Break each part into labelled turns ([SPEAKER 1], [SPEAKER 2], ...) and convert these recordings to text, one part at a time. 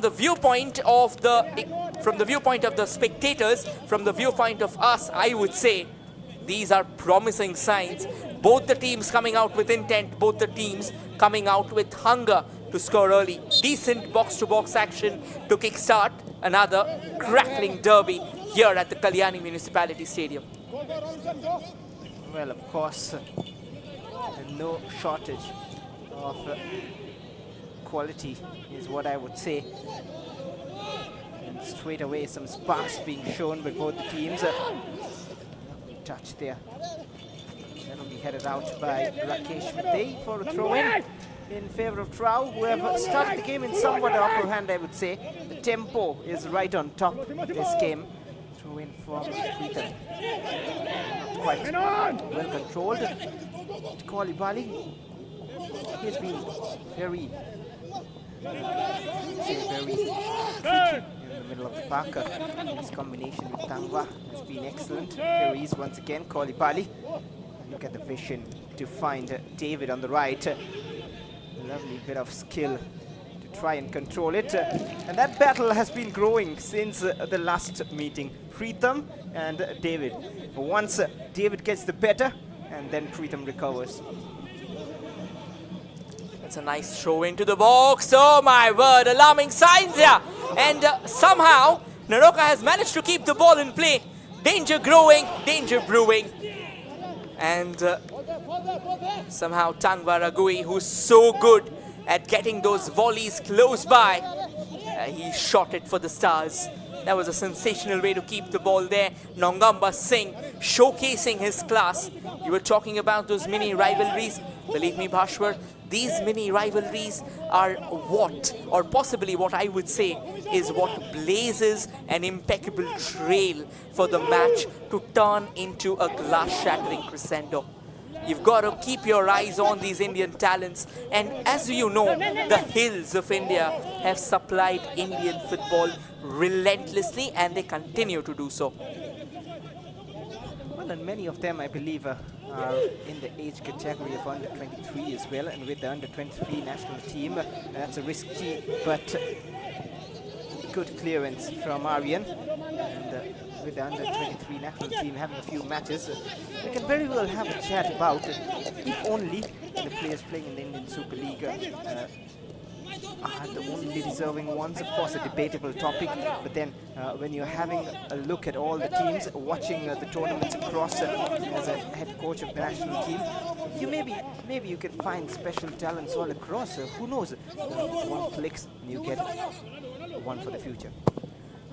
[SPEAKER 1] the viewpoint of the spectators, from the viewpoint of us, I would say these are promising signs. Both the teams coming out with intent, both the teams coming out with hunger to score early. Decent box-to-box action to kickstart another crackling derby here at the Kalyani Municipality Stadium.
[SPEAKER 2] Well, of course, no shortage of quality is what I would say. And straight away, some sparks being shown by both the teams. Lovely touch there. That will be headed out by Rakesh Matei for a throw-in in favor of TRAU, who have started the game in somewhat upper hand, I would say. The tempo is right on top of this game. Throw-in from Preetham. Not quite well controlled. Kolibali, he's been very tricky in the middle of the park. His combination with Tangwa has been excellent. Here he is once again, Kolibali. Look at the vision to find David on the right. Lovely bit of skill to try and control it. And that battle has been growing since the last meeting. Preetham and David. Once David gets the better, and then Preetham recovers.
[SPEAKER 1] It's a nice throw into the box. Oh my word, alarming signs here. And somehow, Neroca has managed to keep the ball in play. Danger growing, danger brewing. And somehow Tangwa Ragui, who's so good at getting those volleys close by, he shot it for the stars. That was a sensational way to keep the ball there. Nongamba Singh showcasing his class. You were talking about those mini rivalries. Believe me, Bhashwar, these mini rivalries are what, or possibly what I would say, is what blazes an impeccable trail for the match to turn into a glass-shattering crescendo. You've got to keep your eyes on these Indian talents. And as you know, the hills of India have supplied Indian football relentlessly, and they continue to do so.
[SPEAKER 2] Well, and many of them, I believe, are in the age category of under 23 as well. And with the under 23 national team, that's a risky but good clearance from Aryan. And with the under 23 national team having a few matches, we can very well have a chat about if only the players playing in the Indian Super League are the only deserving ones. Of course, a debatable topic, but then when you're having a look at all the teams, watching the tournaments across as a head coach of the national team, you maybe you can find special talents all across. Who knows? One clicks and you get one for the future.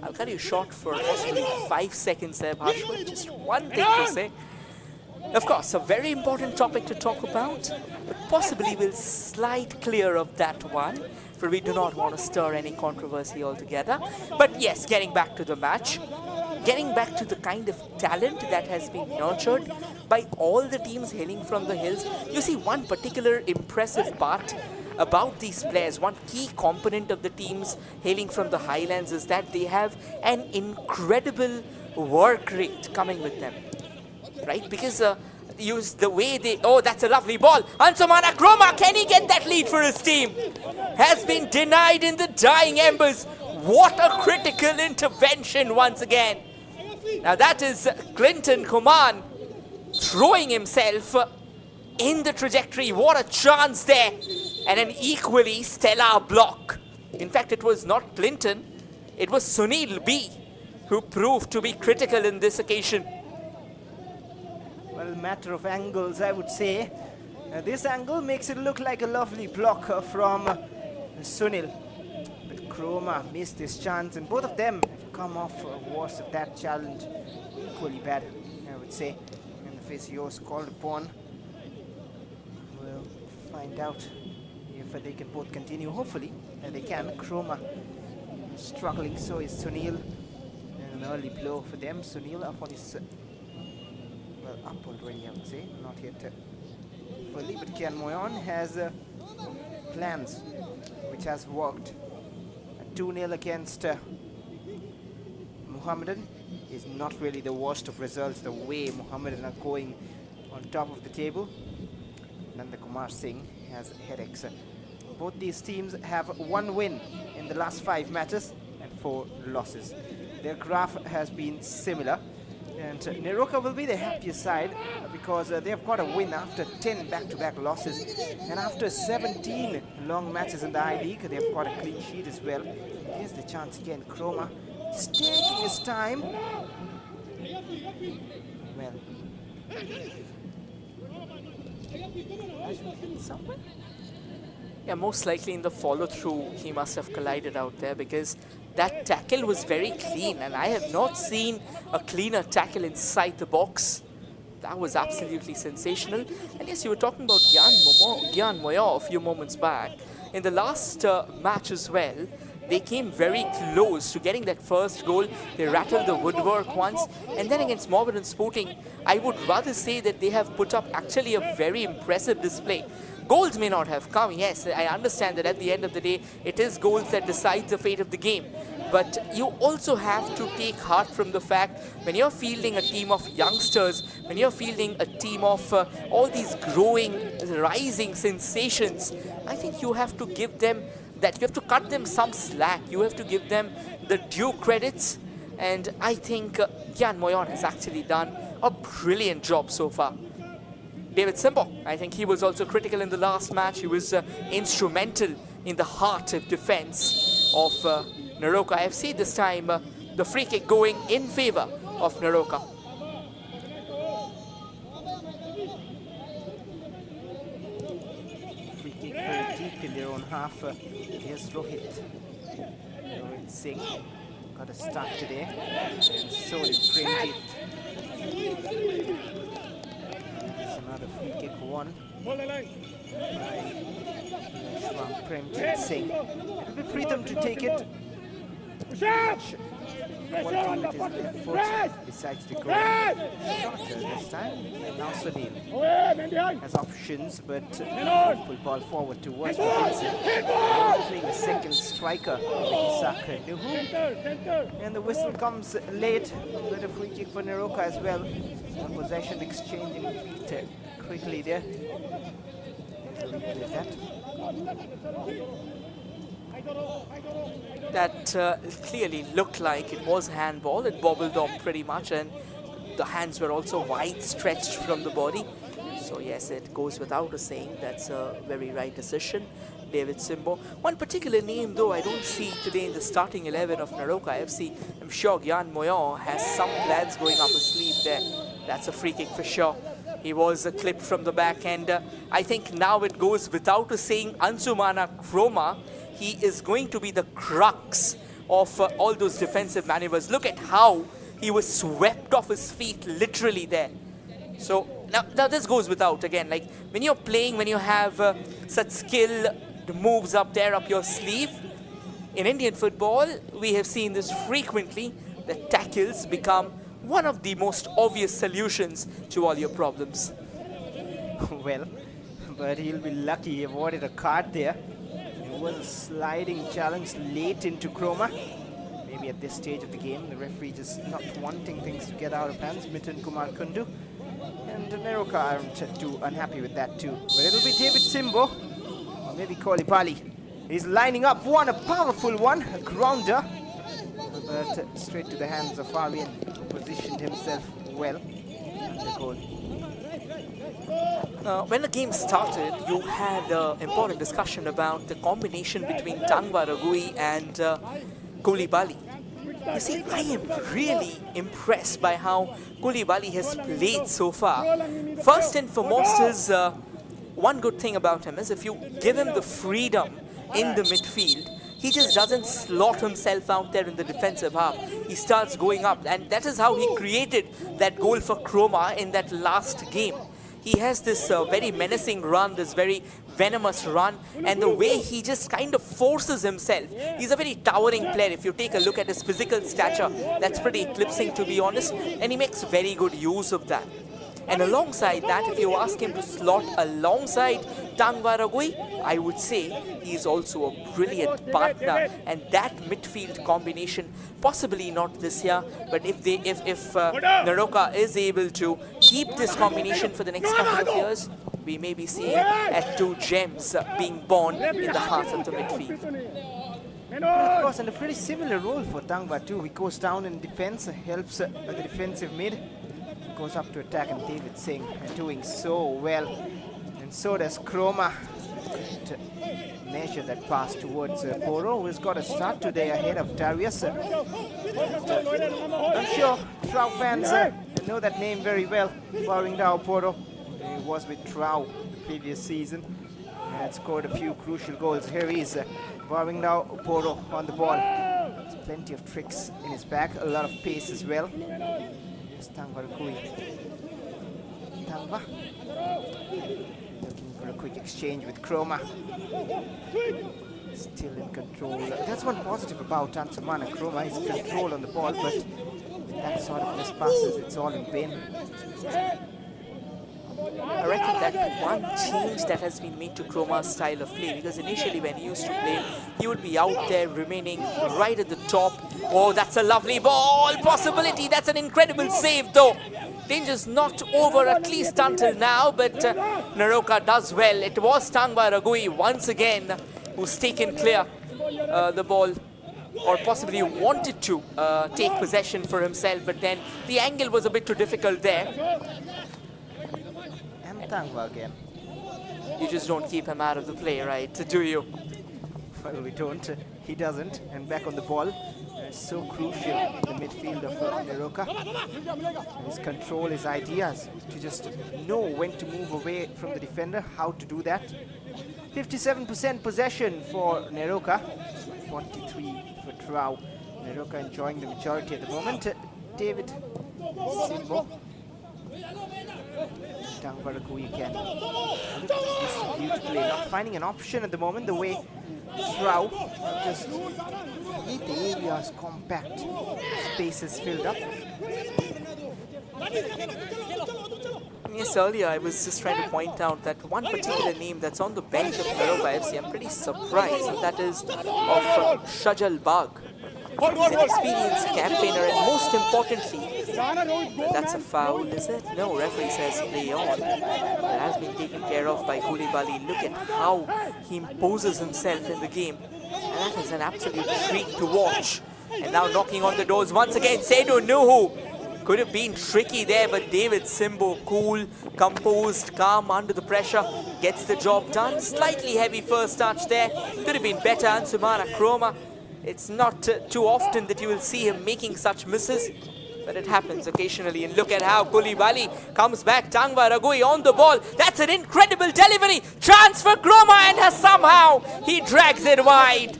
[SPEAKER 1] I'll cut you short for possibly 5 seconds there, Bhashwar. Just one thing to say. Of course, a very important topic to talk about, but possibly we'll slide clear of that one, for we do not want to stir any controversy altogether. But yes, getting back to the match, getting back to the kind of talent that has been nurtured by all the teams hailing from the hills. You see, one particular impressive part about these players, one key component of the teams hailing from the highlands, is that they have an incredible work rate coming with them. Right? Because use the way they... Oh, that's a lovely ball. Ansumana Chroma, can he get that lead for his team? Has been denied in the dying embers. What a critical intervention once again. Now that is Clinton Kuman throwing himself in the trajectory. What a chance there. And an equally stellar block. In fact, it was not Clinton. It was Sunil B who proved to be critical in this occasion.
[SPEAKER 2] Well, matter of angles, I would say. This angle makes it look like a lovely block from Sunil. But Chroma missed his chance, and both of them have come off worse of that challenge. Equally bad, I would say. And the physios called upon. We'll find out if they can both continue. Hopefully they can. Chroma struggling, so is Sunil. And an early blow for them. Sunil up on his... well, up already, I would say. Not yet fully, but Kian Moyon has plans, which has worked. A 2-0 against Mohammedan is not really the worst of results, the way Mohammedan are going on top of the table. Nanda Kumar Singh has headaches. Both these teams have one win in in the last 5 matches and 4 losses. Their graph has been similar. And Neroca will be the happiest side because they've got a win after 10 back-to-back losses. And after 17 long matches in the I-League, they've got a clean sheet as well. Here's the chance again. Chroma is taking his time. Well,
[SPEAKER 1] yeah, most likely in the follow-through, he must have collided out there because that tackle was very clean, and I have not seen a cleaner tackle inside the box. That was absolutely sensational. And yes, you were talking about Gyan Moyo a few moments back. In the last match as well, they came very close to getting that first goal. They rattled the woodwork once. And then against Mohammedan Sporting, I would rather say that they have put up actually a very impressive display. Goals may not have come, yes, I understand that at the end of the day, it is goals that decide the fate of the game. But you also have to take heart from the fact when you're fielding a team of youngsters, when you're fielding a team of all these growing, rising sensations, I think you have to give them that, you have to cut them some slack, you have to give them the due credits. And I think Gyan Moyon has actually done a brilliant job so far. David Simbo, I think he was also critical in the last match. He was instrumental in the heart of defense of Neroca FC. This time, the free kick going in favor of Neroca.
[SPEAKER 2] Free kick very deep in their own half. Here's Rohit Singh. Got a start today. And so did Premjit. Another free kick won by Premjit Singh. It'll be Pritham to take it. One team with his left foot decides to go shorter this time. And now Sunil has options, but full ball forward towards Vincent. Playing the second striker, Isaac Nuhu. And the whistle comes late, but a free kick for Neroca as well. One possession exchanging feet quickly there. There's a replay of that.
[SPEAKER 1] That clearly looked like it was handball. It bobbled off pretty much, and the hands were also wide stretched from the body. So yes, it goes without a saying. That's a very right decision. David Simbo. One particular name though I don't see today in the starting 11 of Neroca FC. I'm sure Gyan Moyon has some plans going up his sleeve there. That's a free kick for sure. He was clipped from the back, and I think now it goes without a saying, Ansumana Chroma, he is going to be the crux of all those defensive maneuvers. Look at how he was swept off his feet literally there. So now this goes without, again, like when you're playing, when you have such skill moves up there up your sleeve, in Indian football, we have seen this frequently, that tackles become one of the most obvious solutions to all your problems.
[SPEAKER 2] Well, but he'll be lucky he avoided a card there. It was a sliding challenge late into Chroma. Maybe at this stage of the game, the referee just not wanting things to get out of hands. Mithun Kumar Kundu. And Neroca aren't too unhappy with that too. But it'll be David Simbo, or maybe Kolipali. He's lining up one, a powerful one, a grounder. But straight to the hands of Fabian, who positioned himself well. And the goal.
[SPEAKER 1] When the game started, you had an important discussion about the combination between Tangwa Ragui and Koulibaly. You see, I am really impressed by how Koulibaly has played so far. First and foremost is, one good thing about him is if you give him the freedom in the midfield, he just doesn't slot himself out there in the defensive half. He starts going up, and that is how he created that goal for Chroma in that last game. He has this very menacing run, this very venomous run, and the way he just kind of forces himself. He's a very towering player. If you take a look at his physical stature, that's pretty eclipsing, to be honest, and he makes very good use of that. And alongside that, if you ask him to slot alongside Tangwa Ragui, I would say he's also a brilliant partner. And that midfield combination, possibly not this year, but if Neroca is able to keep this combination for the next couple of years, we may be seeing two gems being born in the heart of the midfield.
[SPEAKER 2] Of course, and a pretty similar role for Tangwa too. He goes down in defense, helps the defensive mid, goes up to attack, and David Singh doing so well. And so does Chroma. To measure that pass towards Poro, who's got a start today ahead of Darius. I'm sure TRAU fans know that name very well. Warringdao Poro. He was with TRAU the previous season and scored a few crucial goals. Here he is, Warringdao Poro on the ball. There's plenty of tricks in his back, a lot of pace as well. Here's Tangwa Rakui. Tangwa. Looking for a quick exchange with Chroma. Still in control. That's one positive about Ansumana. Chroma is in control on the ball, but with that sort of missed passes, it's all in vain.
[SPEAKER 1] I reckon that one change that has been made to Chroma's style of play, because initially when he used to play, he would be out there remaining right at the top. Oh, that's a lovely ball possibility. That's an incredible save though. Danger's not over, at least until now, but Neroca does well. It was Tangwa Ragui once again who's taken clear the ball, or possibly wanted to take possession for himself, but then the angle was a bit too difficult there.
[SPEAKER 2] And Tangwa again.
[SPEAKER 1] You just don't keep him out of the play, right? Do you?
[SPEAKER 2] Well, we don't. He doesn't. And back on the ball. So crucial in the midfield of Neroca. His control, his ideas to just know when to move away from the defender, how to do that. 57% possession for Neroca, 43 for TRAU. Neroca enjoying the majority at the moment. David Simbo. Tangwa Rakui again. Distribute play, not finding an option at the moment. The way TRAU just need the areas compact, spaces filled up.
[SPEAKER 1] Yes, earlier I was just trying to point out that one particular name that's on the bench of Neroca FC, I'm pretty surprised, and that is of Shajal Bagh. He's an experienced campaigner, and most importantly, that's a foul, is it? No, referee says play on. That has been taken care of by Koulibaly. Look at how he imposes himself in the game. And that is an absolute treat to watch. And now knocking on the doors once again, Seydou Nuhu. Could have been tricky there, but David Simbo, cool, composed, calm under the pressure, gets the job done. Slightly heavy first touch there. Could have been better. Ansumana Chroma. It's not too often that you will see him making such misses, but it happens occasionally. And look at how Koulibaly comes back. Tangwa Ragui on the ball. That's an incredible delivery. Chance for Chroma, and somehow he drags it wide.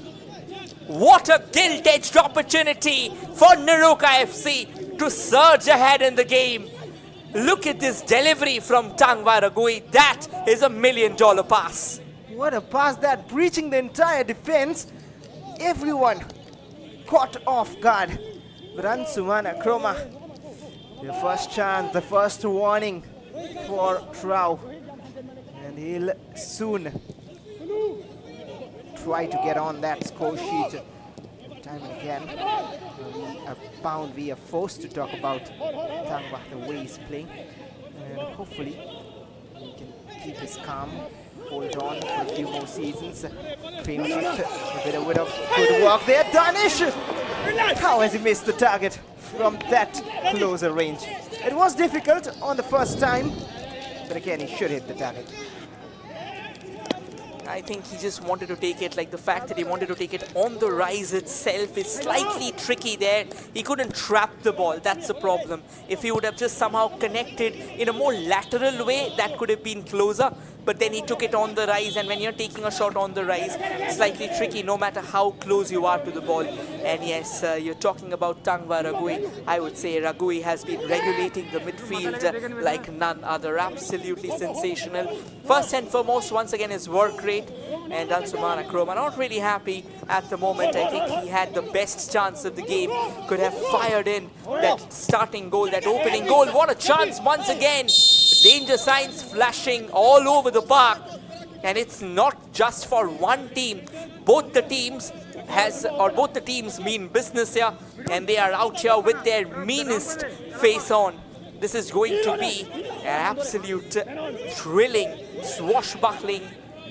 [SPEAKER 1] What a gilt-edged opportunity for Neroca FC to surge ahead in the game. Look at this delivery from Tangwa Ragui. That is $1 million pass.
[SPEAKER 2] What a pass that, breaching the entire defense. Everyone caught off guard. But Ansumana Chroma, the first chance, the first warning for TRAU. And he'll soon try to get on that score sheet time and again. We are forced to talk about Tangwa, the way he's playing. And hopefully he can keep his calm, hold on for a few more seasons. Train it, a bit of good work there. Danish! How has he missed the target from that closer range? It was difficult on the first time, but again, he should hit the target.
[SPEAKER 1] I think he just wanted to take it, like the fact that he wanted to take it on the rise itself is slightly tricky there. He couldn't trap the ball, that's the problem. If he would have just somehow connected in a more lateral way, that could have been closer. But then he took it on the rise, and when you're taking a shot on the rise, it's slightly tricky no matter how close you are to the ball. And yes, you're talking about Tangwa Ragui. I would say Ragui has been regulating the midfield like none other. Absolutely sensational. First and foremost, once again, his work rate. And Ansumana Chroma not really happy at the moment. I think he had the best chance of the game. Could have fired in that starting goal, that opening goal. What a chance once again. Danger signs flashing all over the park. And it's not just for one team. Both the teams mean business here. And they are out here with their meanest face on. This is going to be an absolute thrilling, swashbuckling,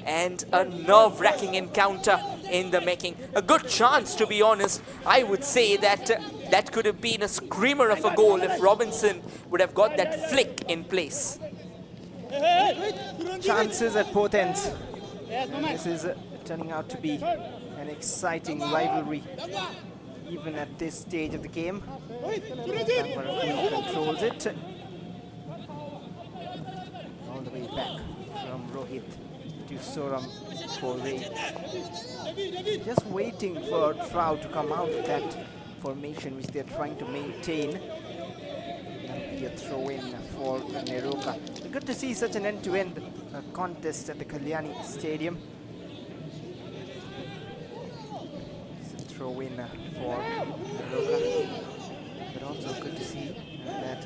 [SPEAKER 1] and a nerve-wracking encounter in the making. A good chance, to be honest. I would say that that could have been a screamer of a goal if Robinson would have got that flick in place.
[SPEAKER 2] Chances at both ends. And this is turning out to be an exciting rivalry, even at this stage of the game. Tanvarakui controls it. All the way back from Rohit to Soram Pore. Just waiting for TRAU to come out of that formation which they're trying to maintain. That'll be a throw-in for Neroca. Good to see such an end-to-end contest at the Kalyani Stadium. It's a throw-in for Neroca. But also good to see that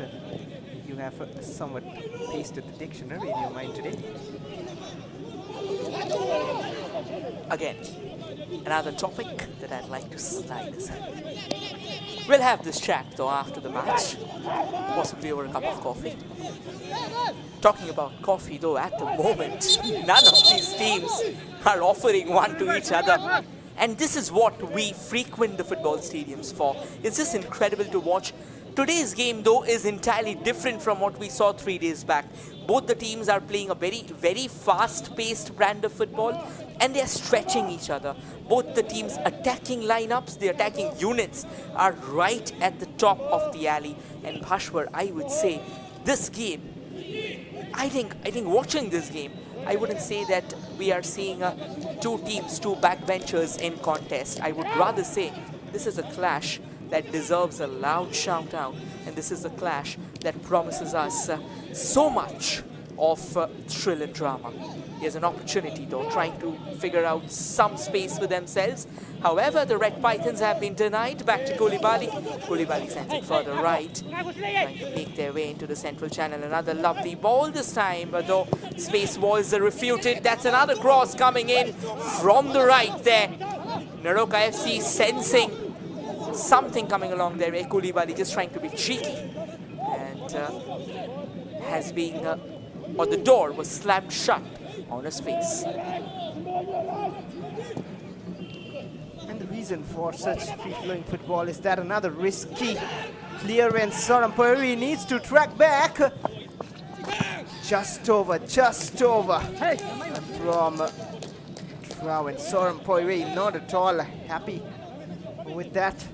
[SPEAKER 2] you have somewhat pasted the dictionary in your mind today.
[SPEAKER 1] Again, another topic that I'd like to slide aside. We'll have this chat though after the match, possibly over a cup of coffee. Talking about coffee though, at the moment, none of these teams are offering one to each other. And this is what we frequent the football stadiums for. It's just incredible to watch. Today's game though is entirely different from what we saw 3 days back. Both the teams are playing a very fast-paced brand of football, and they are stretching each other. Both the teams' attacking lineups, the attacking units are right at the top of the alley. And Bhashwar, I would say this game, I think watching this game, I wouldn't say that we are seeing two teams, two backbenchers in contest. I would rather say this is a clash that deserves a loud shout out, and this is a clash that promises us so much of thrill and drama. Here's an opportunity though, trying to figure out some space for themselves. However, the Red Pythons have been denied. Back to Koulibaly. Koulibaly sends it further right, trying to make their way into the central channel. Another lovely ball this time, but though space was refuted. That's another cross coming in from the right there. Neroca FC sensing something coming along there. Koulibaly just trying to be cheeky, and has been, or the door was slammed shut on his face.
[SPEAKER 2] And the reason for such free-flowing football is that another risky clearance. Soram Pore needs to track back. Just over from TRAU, and Soram Pore not at all happy with that.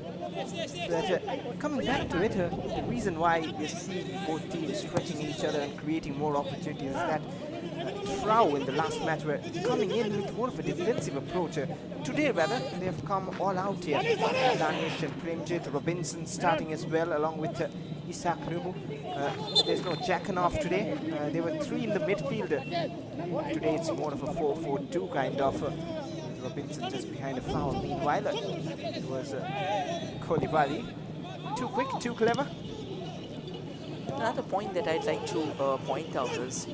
[SPEAKER 2] But coming back to it, the reason why you see both teams stretching each other and creating more opportunities is that TRAU in the last match were coming in with more of a defensive approach. Today, rather, they have come all out here. Danish and Premjit, Robinson starting as well, along with Isak Numu. There's no Jackanov today. There were three in the midfield. Today it's more of a 4-4-2 kind of. Robinson just behind a foul. Meanwhile, it was Koulibaly. Too quick, too clever.
[SPEAKER 1] Another point that I'd like to point out is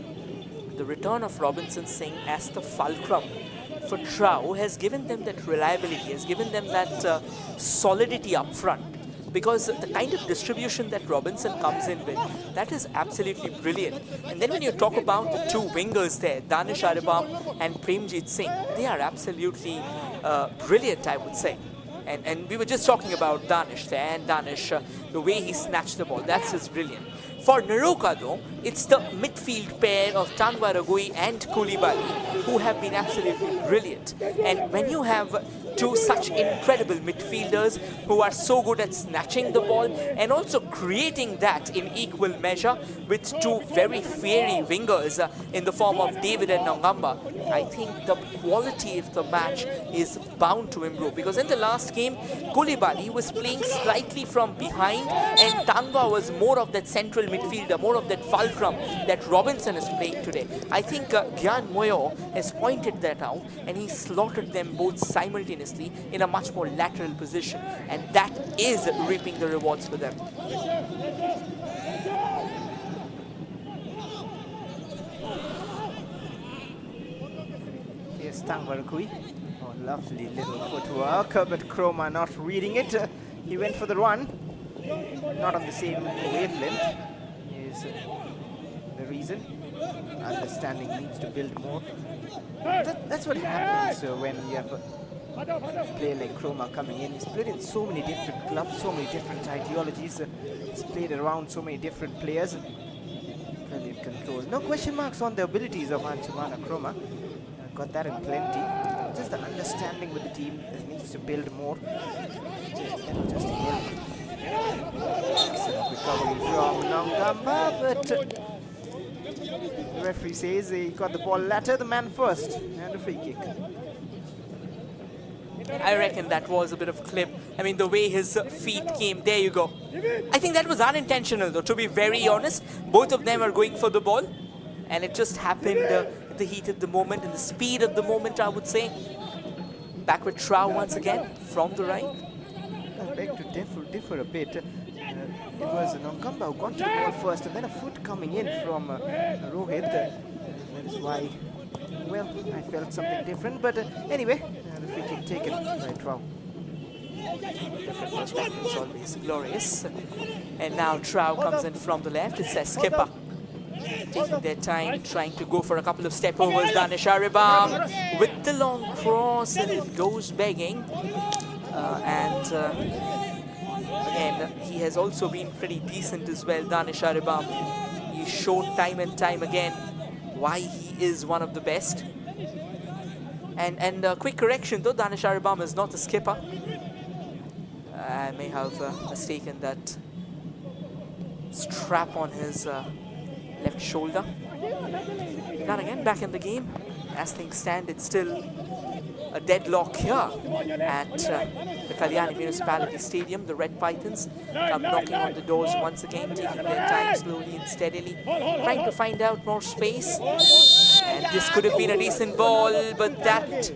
[SPEAKER 1] the return of Robinson Singh as the fulcrum for TRAU has given them that reliability, has given them that solidity up front. Because the kind of distribution that Robinson comes in with, that is absolutely brilliant. And then when you talk about the two wingers there, Danish Aribam and Premjit Singh, they are absolutely brilliant, I would say. And we were just talking about Danish there, and Danish, the way he snatched the ball, that's just brilliant. For Neroca though, it's the midfield pair of Tanvarakui and Koulibaly who have been absolutely brilliant. And when you have two such incredible midfielders who are so good at snatching the ball and also creating that in equal measure with two very fiery wingers in the form of David and Nongamba, I think the quality of the match is bound to improve. Because in the last game, Koulibaly was playing slightly from behind and Tanva was more of that central midfielder, more of that fulcrum that Robinson is playing today. I think Gyan Moyo has pointed that out, and he slaughtered them both simultaneously in a much more lateral position, and that is reaping the rewards for them.
[SPEAKER 2] Here's Tanvarakui. Oh, lovely little footwork, but Chroma not reading it. He went for the run. Not on the same wavelength is the reason. Understanding needs to build more. That's what happens when you have player like Chroma coming in. He's played in so many different clubs, so many different ideologies. He's played around so many different players. Brilliant control. No question marks on the abilities of Ansumana Chroma. Got that in plenty. Just the understanding with the team needs to build more. Just help. Excellent recovery from Nongamba, but the referee says he got the ball latter, the man first, and a free kick.
[SPEAKER 1] I reckon that was a bit of a clip. I mean, the way his feet came, there you go. I think that was unintentional though, to be very honest. Both of them are going for the ball, and it just happened at the heat of the moment and the speed of the moment, I would say. Back with TRAU once again from the right.
[SPEAKER 2] I beg to differ a bit. It was Nongamba who got to the ball first, and then a foot coming in from Rohit. That is why, well, I felt something different. But anyway, the free kick taken by TRAU.
[SPEAKER 1] Different perspectives, always glorious. And now TRAU comes in from the left. It's a skipper. Taking their time, trying to go for a couple of step overs. Danish Aribam with the long cross, and it goes begging. Again, he has also been pretty decent as well, Danish Aribam. He showed time and time again why he is one of the best. And a quick correction though, Danish Aribam is not a skipper. I may have mistaken that strap on his left shoulder. Now again, back in the game. As things stand, it's still a deadlock here at the Kalyani Municipality Stadium. The Red Pythons come knocking on the doors once again, taking their time slowly and steadily, trying to find out more space. And this could have been a decent ball, but that,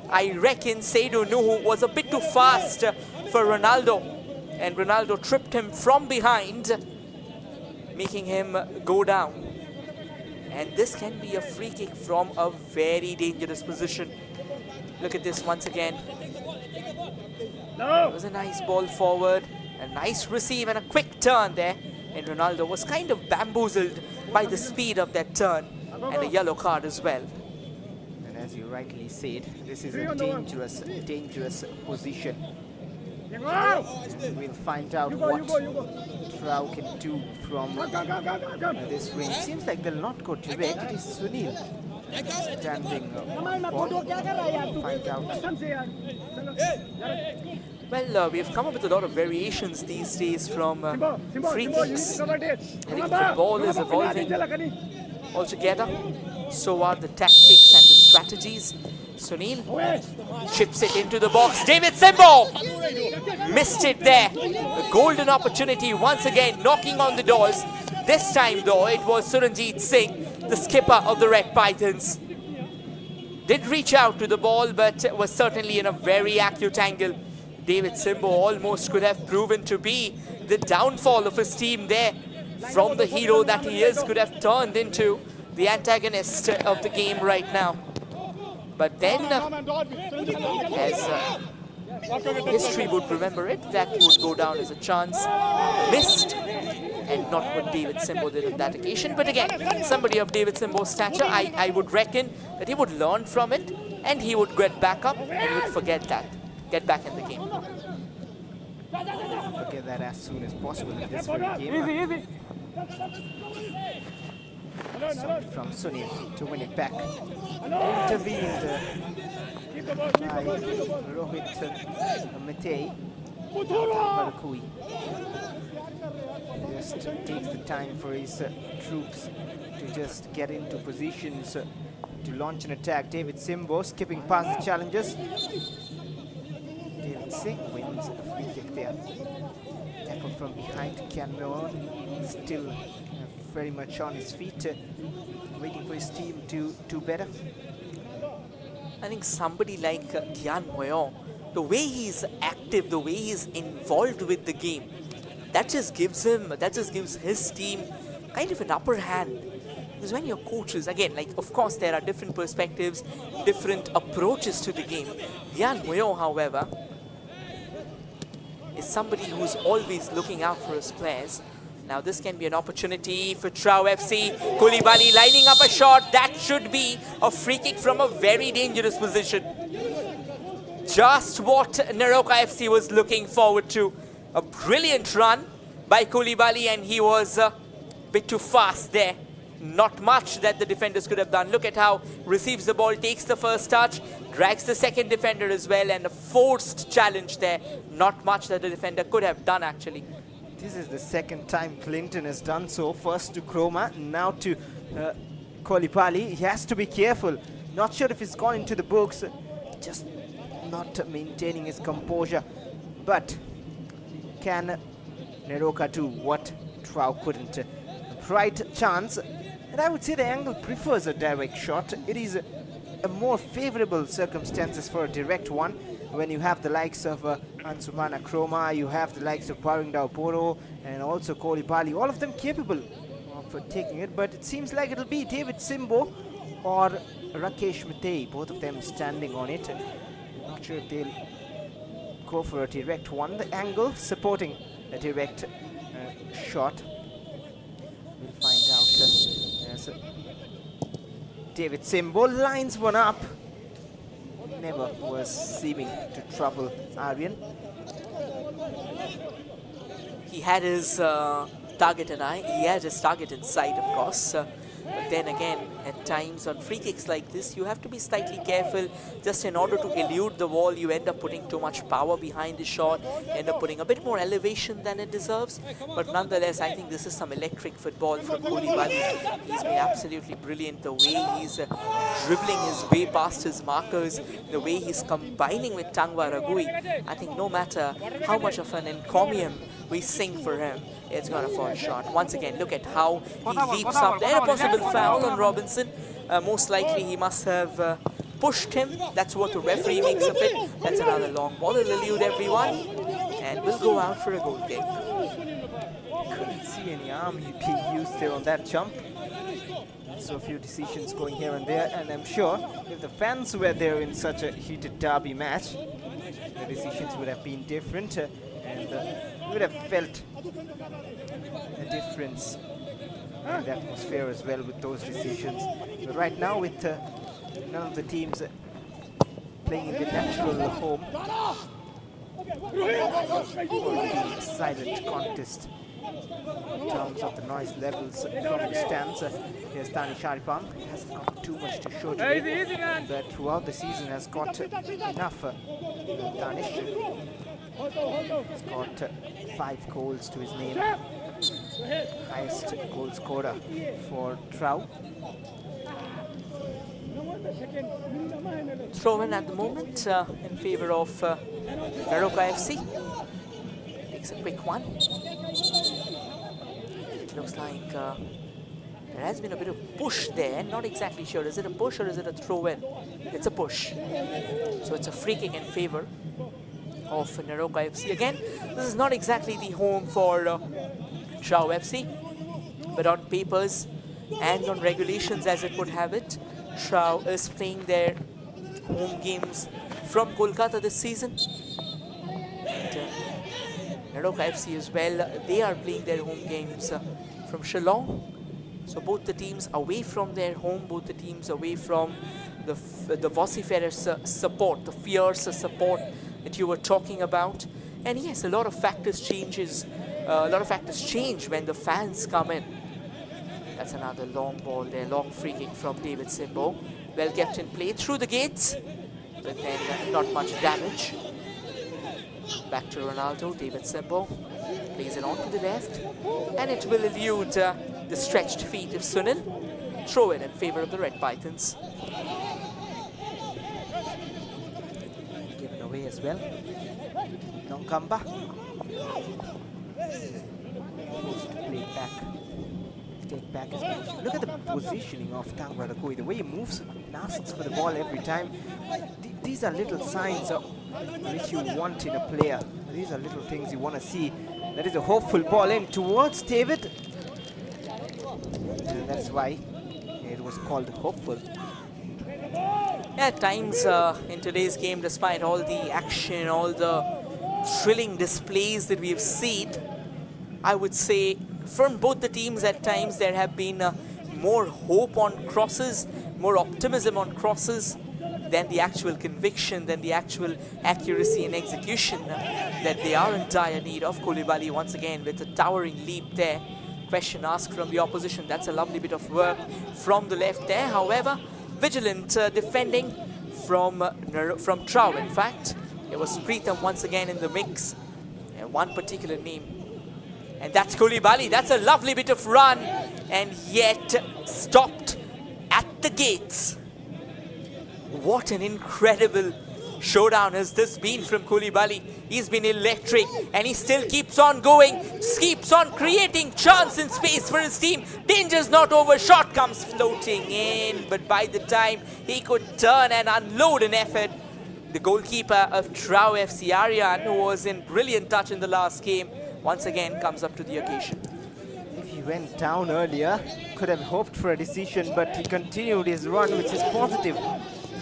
[SPEAKER 1] I reckon, Seydou Nuhu was a bit too fast for Ronaldo. And Ronaldo tripped him from behind, making him go down. And this can be a free kick from a very dangerous position. Look at this once again. It was a nice ball forward, a nice receive and a quick turn there. And Ronaldo was kind of bamboozled by the speed of that turn, and a yellow card as well.
[SPEAKER 2] And as you rightly said, this is a dangerous position. We'll find out what TRAU can do from this range. Seems like they'll not go direct. It is Sunil standing on. Find out.
[SPEAKER 1] Well, we've come up with a lot of variations these days from free kicks. I think football is evolving altogether. So are the tactics and the strategies. Sunil chips it into the box. David Simbo missed it there. A golden opportunity once again, knocking on the doors. This time though, it was Suranjit Singh, the skipper of the Red Pythons. Did reach out to the ball, but was certainly in a very acute angle. David Simbo almost could have proven to be the downfall of his team there. From the hero that he is, could have turned into the antagonist of the game right now. But then, as history would remember it, that would go down as a chance missed, and not what David Simbo did on that occasion. But again, somebody of David Simbo's stature, I would reckon that he would learn from it, and he would get back up, and he would forget that, get back in the game.
[SPEAKER 2] Forget that as soon as possible in this very game. Somebody from Sunil to win it back. Intervened by Rohit Matei. Parakui just takes the time for his troops to just get into positions to launch an attack. David Simbo skipping past the challengers. David Singh wins a free kick there. Tackle from behind. Cameron still very much on his feet, waiting for his team to do better.
[SPEAKER 1] I think somebody like Gyan Moyon, the way he's active, the way he's involved with the game, that just gives his team kind of an upper hand. Because when your coaches, again, like of course there are different perspectives, different approaches to the game. Gyan Moyon, however, is somebody who's always looking out for his players. Now this can be an opportunity for TRAU FC. Koulibaly lining up a shot. That should be a free kick from a very dangerous position. just what Neroca FC was looking forward to. A brilliant run by Koulibaly, and he was a bit too fast there. Not much that the defenders could have done. Look at how receives the ball, takes the first touch, drags the second defender as well, and a forced challenge there. Not much that the defender could have done actually.
[SPEAKER 2] This is the second time Clinton has done so. First to Chroma, now to Koulibaly. He has to be careful. Not sure if he's gone into the books. Just not maintaining his composure. But can Neroca do what TRAU couldn't? Bright chance. And I would say the angle prefers a direct shot. It is a more favorable circumstances for a direct one when you have the likes of Ansumana Chroma, you have the likes of Baringdao Poro, and also Koulibaly, all of them capable of taking it. But it seems like it'll be David Simbo or Rakesh Matei, both of them standing on it. Not sure if they'll go for a direct one. The angle supporting a direct shot. We'll find out. Yes, David Simbo lines one up. Never was seeming to trouble Aryan.
[SPEAKER 1] He had his target in eye. He had his target in sight, of course. But then again, at times on free kicks like this, you have to be slightly careful. Just in order to elude the wall, you end up putting too much power behind the shot, end up putting a bit more elevation than it deserves. But nonetheless, I think this is some electric football from Koulibaly. He's been absolutely brilliant. The way he's dribbling his way past his markers, the way he's combining with Tangwa Ragui. I think no matter how much of an encomium we sing for him, it's going to fall short. Once again, look at how he leaps up. There a possible foul on Robinson. Most likely he must have pushed him. That's what the referee makes of it. That's another long ball. It'll elude everyone. And we'll go out for a goal kick.
[SPEAKER 2] Couldn't see any arm being used there on that jump. So a few decisions going here and there. And I'm sure if the fans were there in such a heated derby match, the decisions would have been different. And you would have felt a difference in the atmosphere as well with those decisions. But right now, with none of the teams playing in the natural home, a silent contest in terms of the noise levels from the stands. Here's Tani Sharipam. He hasn't got too much to show today, but throughout the season has got enough. Danish. He's got 5 goals to his name. Highest goal scorer for TRAU.
[SPEAKER 1] Throw in at the moment in favor of Neroca FC. Takes a quick one. It looks like there has been a bit of push there. Not exactly sure. Is it a push or is it a throw in? It's a push. So it's a free kick in favor of Neroca FC. Again, this is not exactly the home for TRAU FC, but on papers and on regulations as it would have it, TRAU is playing their home games from Kolkata this season. And Neroca FC as well, they are playing their home games from Shillong. So both the teams away from their home, both the teams away from the vociferous support, the fierce support that you were talking about. And yes, a lot of factors change when the fans come in. That's another long ball there, long free kick from David Simbo. Well kept in play through the gates, but then not much damage. Back to Ronaldo. David Simbo plays it on to the left, and it will elude the stretched feet of Sunil. Throw it in favor of the Red Pythons.
[SPEAKER 2] Given away as well. Nonkamba. Forced to play back. Take back his position. Look at the positioning of Tangwa Ragui. The way he moves and asks for the ball every time. These are little signs of which you want in a player. These are little things you want to see. That is a hopeful ball in towards David. And that's why it was called hopeful.
[SPEAKER 1] At times in today's game, despite all the action, all the thrilling displays that we have seen, I would say from both the teams at times there have been more hope on crosses, more optimism on crosses. than the actual conviction, than the actual accuracy and execution that they are in dire need of. Koulibaly once again with a towering leap there. Question asked from the opposition. That's a lovely bit of work from the left there. However, vigilant defending from TRAU. In fact, it was Pritham once again in the mix. And one particular name. And that's Koulibaly. That's a lovely bit of run. And yet stopped at the gates. What an incredible showdown has this been from Koulibaly. He's been electric and he still keeps on going, keeps on creating chance and space for his team. Danger's not over, shot comes floating in, but by the time he could turn and unload an effort, the goalkeeper of TRAU FC, Aryan, who was in brilliant touch in the last game, once again comes up to the occasion.
[SPEAKER 2] If he went down earlier, could have hoped for a decision, but he continued his run, which is positive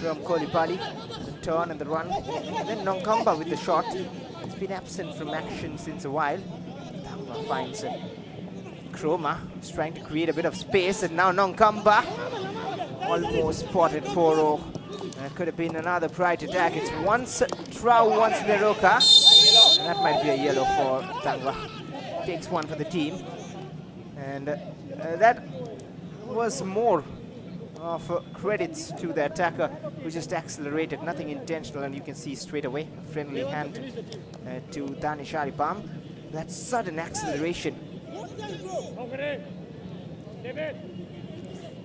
[SPEAKER 2] from Koulibaly. The turn and the run. And then Nooka with the shot. He's been absent from action since a while. Tangva finds Chroma. He's trying to create a bit of space, and now Nooka almost spotted Poro. Could have been another bright attack. It's once TRAU, once Neroca. And that might be a yellow for Tangva. Takes one for the team. And that was more of credits to the attacker who just accelerated, nothing intentional, and you can see straight away a friendly hand to Danish Aripam. That sudden acceleration.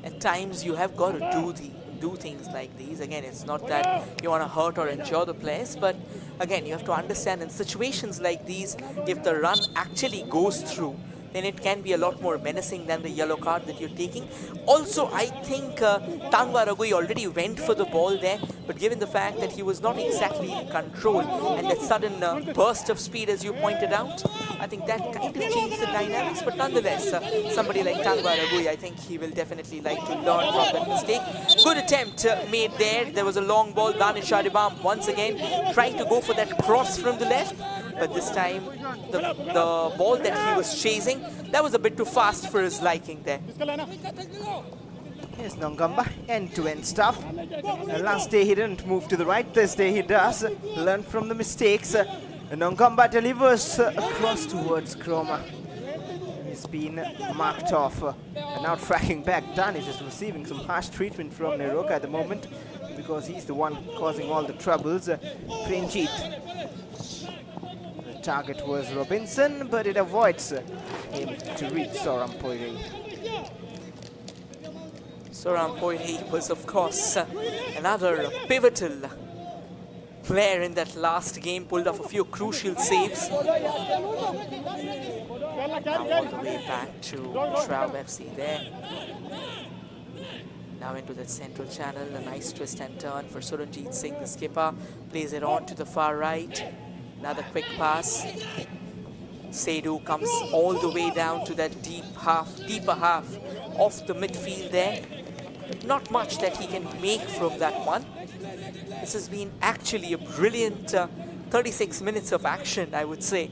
[SPEAKER 1] At times you have got to do things like these. Again, it's not that you want to hurt or injure the players, but again, you have to understand in situations like these, if the run actually goes through, then it can be a lot more menacing than the yellow card that you're taking. Also, I think Tangva Ragui already went for the ball there, but given the fact that he was not exactly in control and that sudden burst of speed, as you pointed out, I think that kind of changed the dynamics. But nonetheless, somebody like Tangva Ragui, I think he will definitely like to learn from that mistake. Good attempt made there. There was a long ball. Danish Aribam once again trying to go for that cross from the left. But this time, the ball that he was chasing, that was a bit too fast for his liking there.
[SPEAKER 2] Here's Nooka, end-to-end stuff. Last day he didn't move to the right, this day he does. Learn from the mistakes. Nooka delivers across towards Chroma. He's been marked off. And now tracking back, Danish is receiving some harsh treatment from Neroca at the moment because he's the one causing all the troubles. Prenjit. Target was Robinson, but it avoids him to reach Soram Poiri.
[SPEAKER 1] Soram Poiri was, of course, another pivotal player in that last game, pulled off a few crucial saves. Now all the way back to TRAU FC there. Now into that central channel, a nice twist and turn for Suranjit Singh, the skipper. Plays it on to the far right. Another quick pass. Seydou comes all the way down to that deeper half of the midfield there. Not much that he can make from that one. This has been actually a brilliant 36 minutes of action, I would say.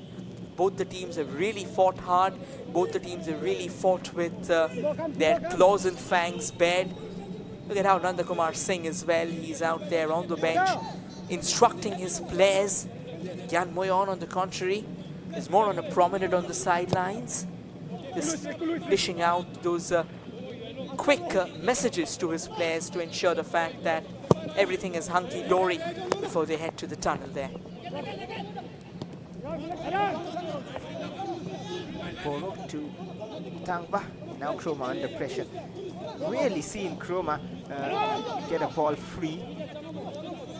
[SPEAKER 1] Both the teams have really fought hard. Both the teams have really fought with their claws and fangs bared. Look at how Nandakumar Singh as well. He's out there on the bench instructing his players. Gyan Moyon, on the contrary, is more on a promenade on the sidelines, just dishing out those quick messages to his players to ensure the fact that everything is hunky-dory before they head to the tunnel there.
[SPEAKER 2] Ball to Tangva. Now Chroma under pressure. Really seeing Chroma get a ball free.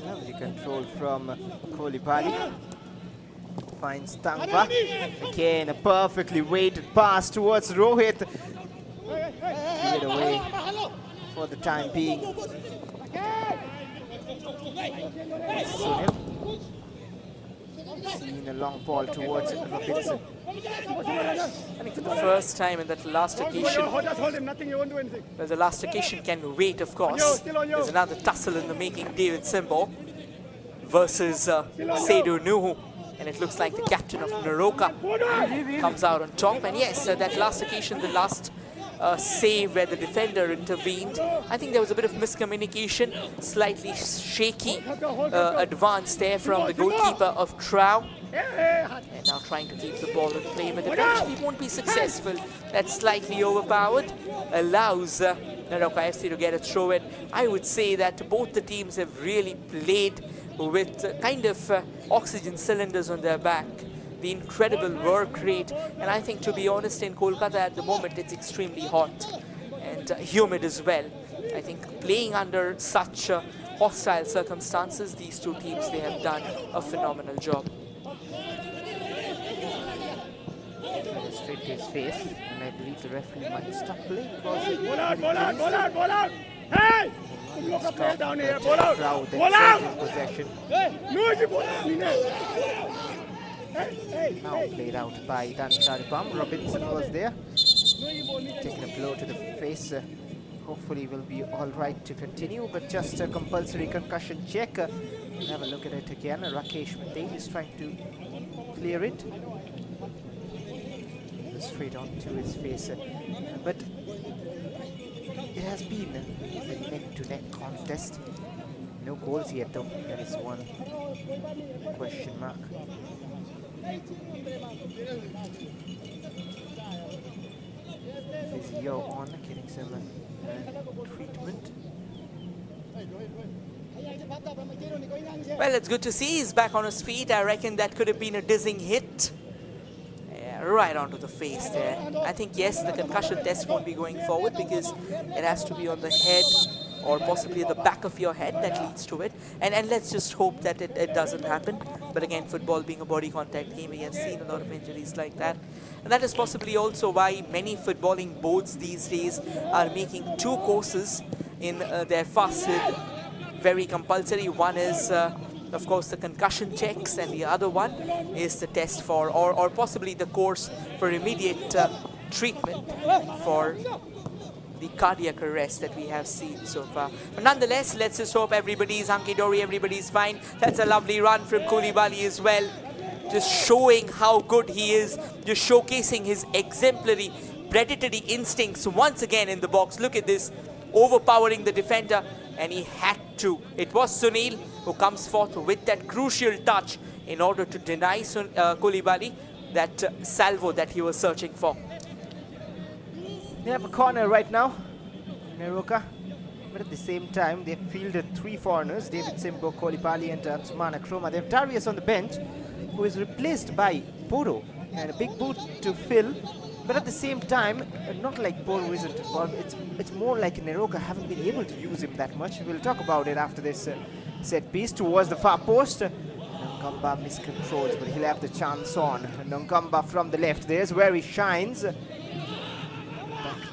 [SPEAKER 2] Lovely control from Koulibaly. Finds Tangva. Again, a perfectly weighted pass towards Rohit. Cleared away for the time being. Sunil. Seeing a long ball towards Robinson.
[SPEAKER 1] I think for the first time in that last occasion, well, the last occasion can wait, of course. There's another tussle in the making. David Simbo versus Seydou Nuhu. And it looks like the captain of Neroca comes out on top. And yes, that last occasion, the last save where the defender intervened. I think there was a bit of miscommunication, slightly shaky advance there from the goalkeeper of TRAU. And now trying to keep the ball in play, but eventually won't be successful. That's slightly overpowered, allows Neroca FC to get a throw in. I would say that both the teams have really played with kind of oxygen cylinders on their back. The incredible work rate, and I think, to be honest, in Kolkata at the moment it's extremely hot and humid as well. I think playing under such hostile circumstances, these two teams, they have done a phenomenal job.
[SPEAKER 2] Straight to his face, and I believe the referee might stop play.
[SPEAKER 3] Ball out! Hey! Look up there down here, ball out! Ball out!
[SPEAKER 2] Possession. Now played out by Danny Sharipam. Robinson was there, taking a blow to the face. Hopefully will be all right to continue, but just a compulsory concussion check. We'll have a look at it again. Rakesh Patel is trying to clear it. Straight onto his face, but it has been a neck-to-neck contest. No goals yet though, that is one question mark. Physio on, getting some treatment.
[SPEAKER 1] Well, it's good to see he's back on his feet. I reckon that could have been a dizzying hit. Right onto the face there. I think, yes, the concussion test won't be going forward because it has to be on the head or possibly the back of your head that leads to it. And let's just hope that it doesn't happen. But again, football being a body contact game, we have seen a lot of injuries like that. And that is possibly also why many footballing boards these days are making two courses in their fasted very compulsory. One is of course the concussion checks, and the other one is the test for or possibly the course for immediate treatment for the cardiac arrest that we have seen so far. But nonetheless, let's just hope everybody's hunky-dory, everybody's fine. That's a lovely run from Koulibaly as well, just showing how good he is, just showcasing his exemplary predatory instincts once again in the box. Look at this, overpowering the defender, and he had to. It was Sunil who comes forth with that crucial touch in order to deny Koulibaly that salvo that he was searching for.
[SPEAKER 2] They have a corner right now, Neroca, but at the same time they've fielded three foreigners, David Simbo, Koulibaly and Ansumana Chroma. They have Darius on the bench, who is replaced by Poro, and a big boot to fill. But at the same time, not like Poro isn't involved, it's more like Neroca haven't been able to use him that much. We'll talk about it after this set piece towards the far post. Nongamba miscontrols, but he'll have the chance on. Nongamba from the left, there's where he shines. Back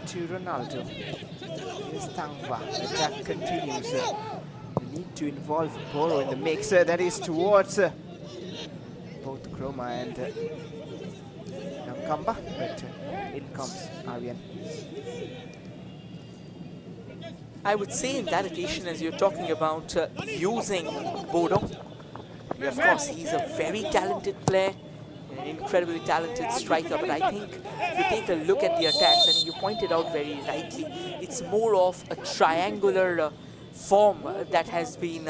[SPEAKER 2] to Ronaldo. Here's Tangva, the attack continues. We need to involve Poro in the mix, that is towards both Chroma and Nongamba, but in comes Aryan.
[SPEAKER 1] I would say in that occasion, as you're talking about using Bodo, of course he's a very talented player, an incredibly talented striker, but I think if you take a look at the attacks, and you pointed out very rightly, it's more of a triangular form that has been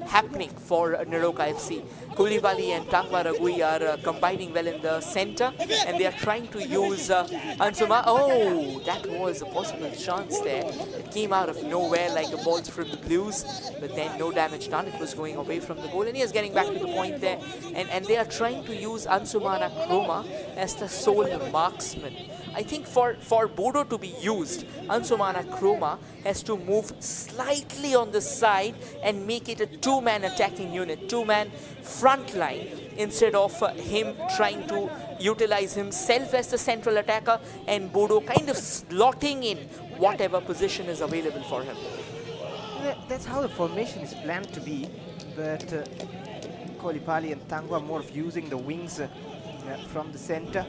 [SPEAKER 1] happening for Neroca FC. Koulibaly and Tangwa Ragui are combining well in the center, and they are trying to use Ansuma. Oh, that was a possible chance there. It came out of nowhere like a ball from the Blues, but then no damage done. It was going away from the goal, and he is getting back to the point there. And they are trying to use Ansumana Chroma as the sole marksman. I think for Bodo to be used, Ansumana Chroma has to move slightly on the side and make it a two-man attacking unit, two-man front line, instead of him trying to utilize himself as the central attacker and Bodo kind of slotting in whatever position is available for him.
[SPEAKER 2] That's how the formation is planned to be, but Koulibaly and Tangwa more of using the wings from the center,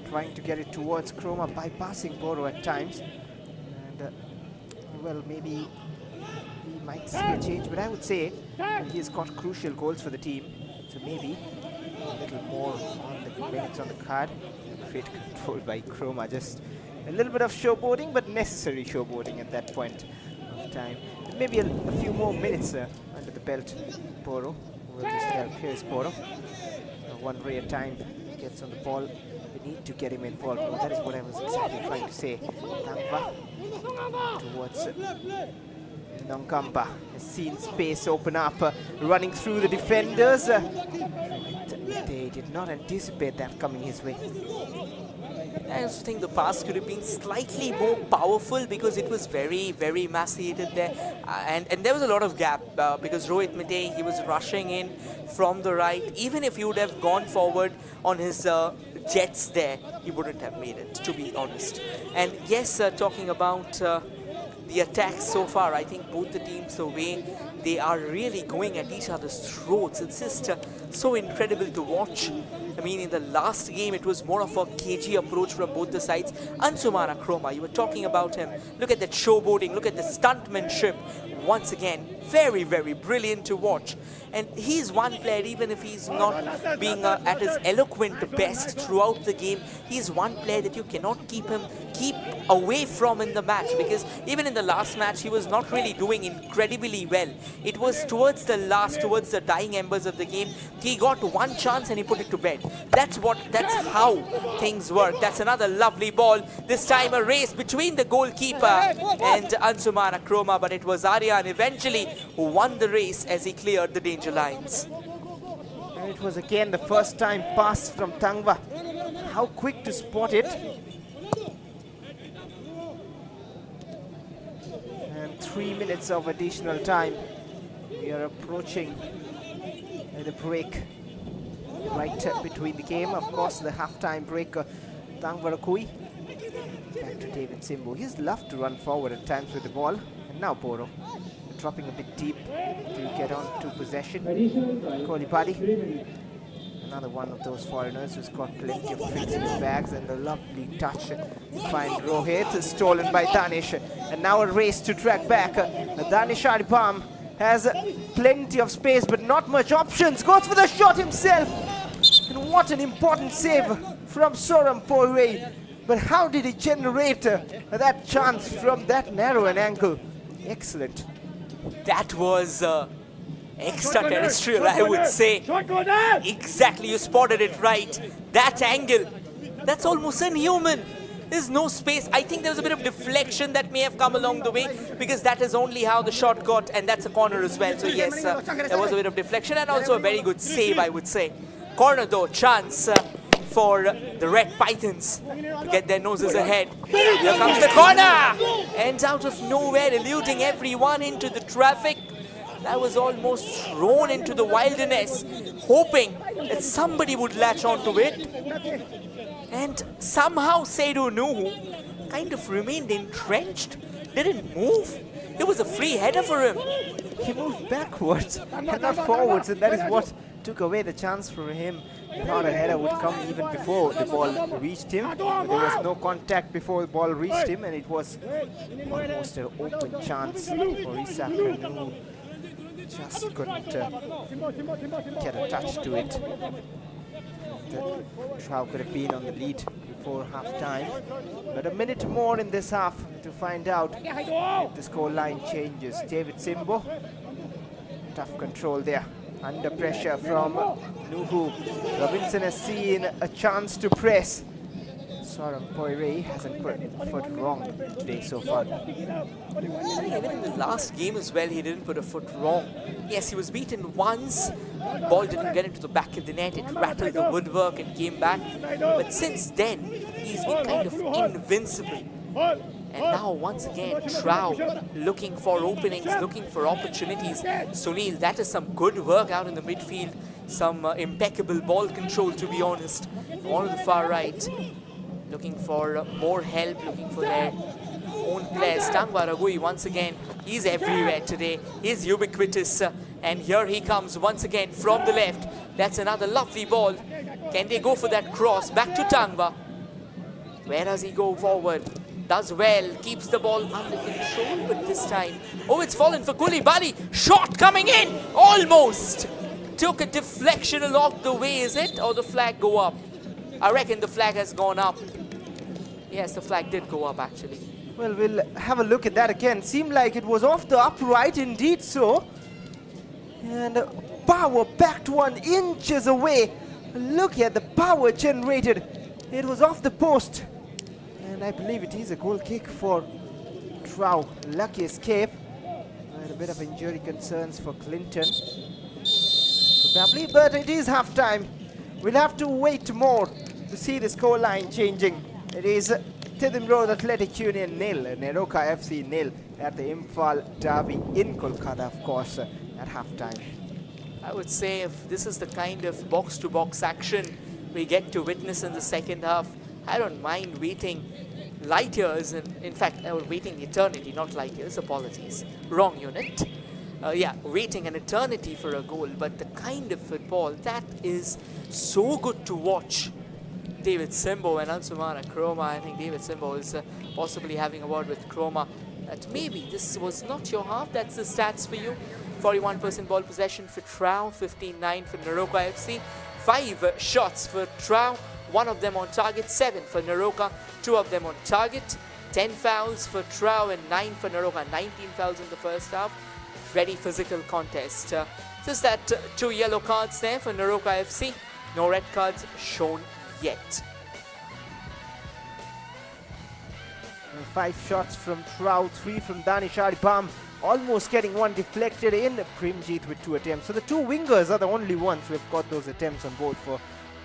[SPEAKER 2] trying to get it towards Chroma, bypassing Bodo at times. And well, maybe we might see a change, but I would say he has got crucial goals for the team, so maybe a little more on the minutes on the card. Great control by Chroma, just A little bit of showboating, but necessary showboating at that point of time. Maybe a few more minutes under the belt. Boro will just help. Here's Boro. One ray at a time gets on the ball. We need to get him involved. Well, that is what I was exactly trying to say. Tangva towards Nongamba has seen space open up, running through the defenders. They did not anticipate that coming his way.
[SPEAKER 1] I also think the pass could have been slightly more powerful because it was very, very emaciated there. And there was a lot of gap because Rohit Mate, he was rushing in from the right. Even if he would have gone forward on his jets there, he wouldn't have made it, to be honest. And yes, talking about the attacks so far, I think both the teams, the way they are really going at each other's throats, it's just so incredible to watch. I mean, in the last game, it was more of a cagey approach from both the sides. Ansumana Chroma, you were talking about him. Look at that showboating, look at the stuntmanship. Once again, very, very brilliant to watch. And he's one player, even if he's not being at his eloquent best throughout the game, he's one player that you cannot keep away from in the match, because even in the last match, he was not really doing incredibly well. It was towards the last, towards the dying embers of the game, he got one chance and he put it to bed. That's how things work. That's another lovely ball. This time a race between the goalkeeper and Ansumana Chroma, but it was Aryan eventually who won the race as he cleared the danger lines.
[SPEAKER 2] And it was again the first time pass from Tangva. How quick to spot it. And 3 minutes of additional time. We are approaching the break right between the game. Of course, the half-time break. Tangva Rakui. Back to David Simbu. He's loved to run forward at times with the ball. And now Boro dropping a bit deep to get on to possession. Kolipadi, another one of those foreigners who's got plenty of tricks in his bags, and a lovely touch to find Rohit, stolen by Danish. And now a race to track back. Danish Aripam has plenty of space but not much options. Goes for the shot himself. And what an important save from Soram Poiré. But how did he generate that chance from that narrow an angle? Excellent.
[SPEAKER 1] That was extraterrestrial, I would say. Exactly, you spotted it right. That angle, that's almost inhuman. There's no space. I think there was a bit of deflection that may have come along the way, because that is only how the shot got, and that's a corner as well. So yes, there was a bit of deflection and also a very good save, I would say. Corner though, chance for the Red Pythons to get their noses ahead. Here comes the corner! And out of nowhere, eluding everyone into the traffic. That was almost thrown into the wilderness, hoping that somebody would latch onto it. And somehow Seydou Nuhu kind of remained entrenched, didn't move. It was a free header for him.
[SPEAKER 2] He moved backwards and not forwards, and that is what took away the chance for him. He thought a header would come even before the ball reached him. But there was no contact before the ball reached him, and it was almost an open chance for Isak, who just couldn't get a touch to it. The TRAU could have been on the lead before half-time. But a minute more in this half to find out if the score line changes. David Simbo, tough control there. Under pressure from Nuhu. Robinson has seen a chance to press. Soram Poiré hasn't put a foot wrong today so far.
[SPEAKER 1] Even in the last game as well, he didn't put a foot wrong. Yes, he was beaten once. Ball didn't get into the back of the net. It rattled the woodwork and came back. But since then, he's been kind of invincible. And now once again, TRAU looking for openings, looking for opportunities. Sunil, that is some good work out in the midfield. Some impeccable ball control, to be honest. On the far right, looking for more help, looking for their own players. Tangva Ragui, once again, he's everywhere today. He's ubiquitous. And here he comes once again from the left. That's another lovely ball. Can they go for that cross? Back to Tangva. Where does he go forward? Does well, keeps the ball under control, but this time, oh, it's fallen for Koulibaly. Shot coming in, almost. Took a deflection along the way, is it? Or the flag go up? I reckon the flag has gone up. Yes, the flag did go up actually.
[SPEAKER 2] Well, we'll have a look at that again. Seemed like it was off the upright, indeed so. And power backed 1 inches away. Look at the power generated. It was off the post. And I believe it is a goal kick for TRAU. Lucky escape. And a bit of injury concerns for Clinton. Probably, but it is half time. We'll have to wait more to see the scoreline changing. It is Tithim Road Athletic Union 0, Neroca FC 0 at the Imphal Derby in Kolkata, of course, at half-time.
[SPEAKER 1] I would say if this is the kind of box-to-box action we get to witness in the second half, I don't mind waiting light years, and in fact, waiting eternity, not light years, apologies. Wrong unit. Yeah, waiting an eternity for a goal, but the kind of football that is so good to watch. David Simbo and Ansumana Chroma. I think David Simbo is possibly having a word with Chroma that maybe this was not your half. That's the stats for you. 41% ball possession for TRAU, 15-9 for Neroca FC. 5 shots for TRAU, 1 of them on target, 7 for Neroca, 2 of them on target. 10 fouls for TRAU and 9 for Neroca, 19 fouls in the first half. Very physical contest. Just that 2 yellow cards there for Neroca FC. No red cards shown yet.
[SPEAKER 2] 5 shots from TRAU, 3 from Danish Aribam, almost getting 1 deflected in. Primjeet with 2 attempts. So the 2 wingers are the only ones who have got those attempts on board for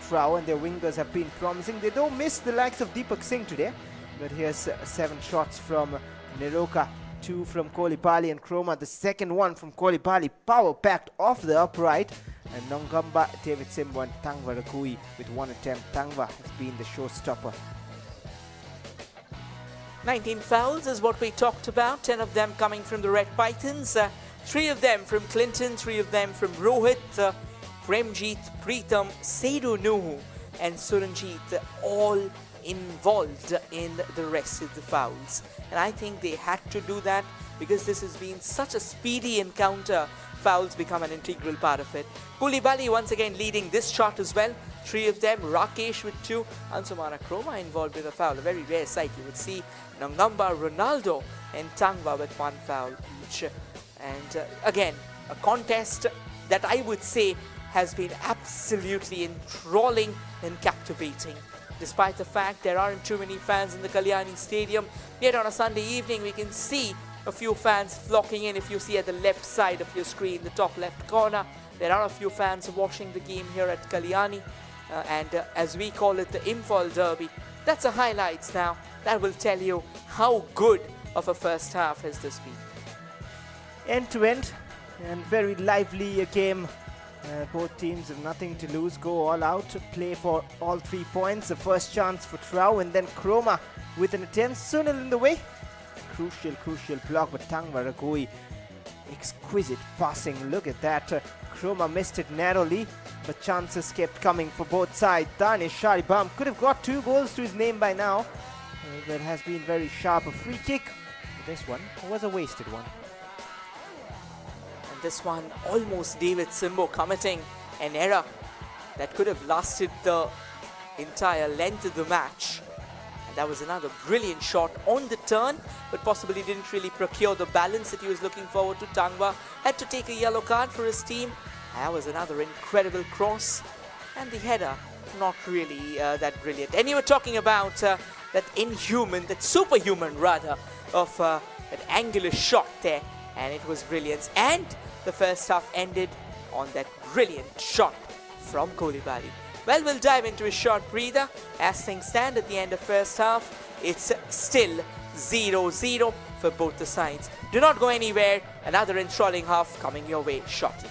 [SPEAKER 2] TRAU, and their wingers have been promising. They don't miss the likes of Deepak Singh today, but here's 7 shots from Neroca, 2 from Kolipali and Chroma. The second one from Kolipali, power packed off the upright. And Nongamba, David Simbo and Tangva Rakui with 1 attempt. Tangva has been the showstopper.
[SPEAKER 1] 19 fouls is what we talked about, 10 of them coming from the Red Pythons, 3 of them from Clinton, 3 of them from Rohit, Premjeet, Preetham, Sedu Nuhu and Suranjit, all involved in the rest of the fouls. And I think they had to do that because this has been such a speedy encounter. Fouls become an integral part of it. Koulibaly once again leading this chart as well. 3 of them, Rakesh with 2, Ansumana Chroma involved with a foul. A very rare sight. You would see Nangamba, Ronaldo and Tangva with 1 foul each. And again, a contest that I would say has been absolutely enthralling and captivating. Despite the fact there aren't too many fans in the Kalyani Stadium, yet on a Sunday evening we can see a few fans flocking in. If you see at the left side of your screen, the top left corner, there are a few fans watching the game here at Kalyani. And as we call it, the Imphal Derby. That's the highlights now. That will tell you how good of a first half has this been.
[SPEAKER 2] End to end and very lively game. Both teams have nothing to lose, go all out, play for all 3 points. The first chance for TRAU, and then Chroma with an attempt. Sunil in the way. Crucial block, but Tangva Rakui, exquisite passing. Look at that. Chroma missed it narrowly, but chances kept coming for both sides. Danish Sharibam could have got 2 goals to his name by now. But has been very sharp. A free kick. This one was a wasted one.
[SPEAKER 1] And this one, almost David Simbo committing an error that could have lasted the entire length of the match. And that was another brilliant shot on the turn, but possibly didn't really procure the balance that he was looking forward to. Tangva had to take a yellow card for his team. That was another incredible cross. And the header, not really that brilliant. And you were talking about that inhuman, that superhuman rather, of that angular shot there. And it was brilliant. And the first half ended on that brilliant shot from Koulibaly. Well, we'll dive into a short breather. As things stand at the end of first half, it's still 0-0 for both the sides. Do not go anywhere. Another enthralling half coming your way shortly.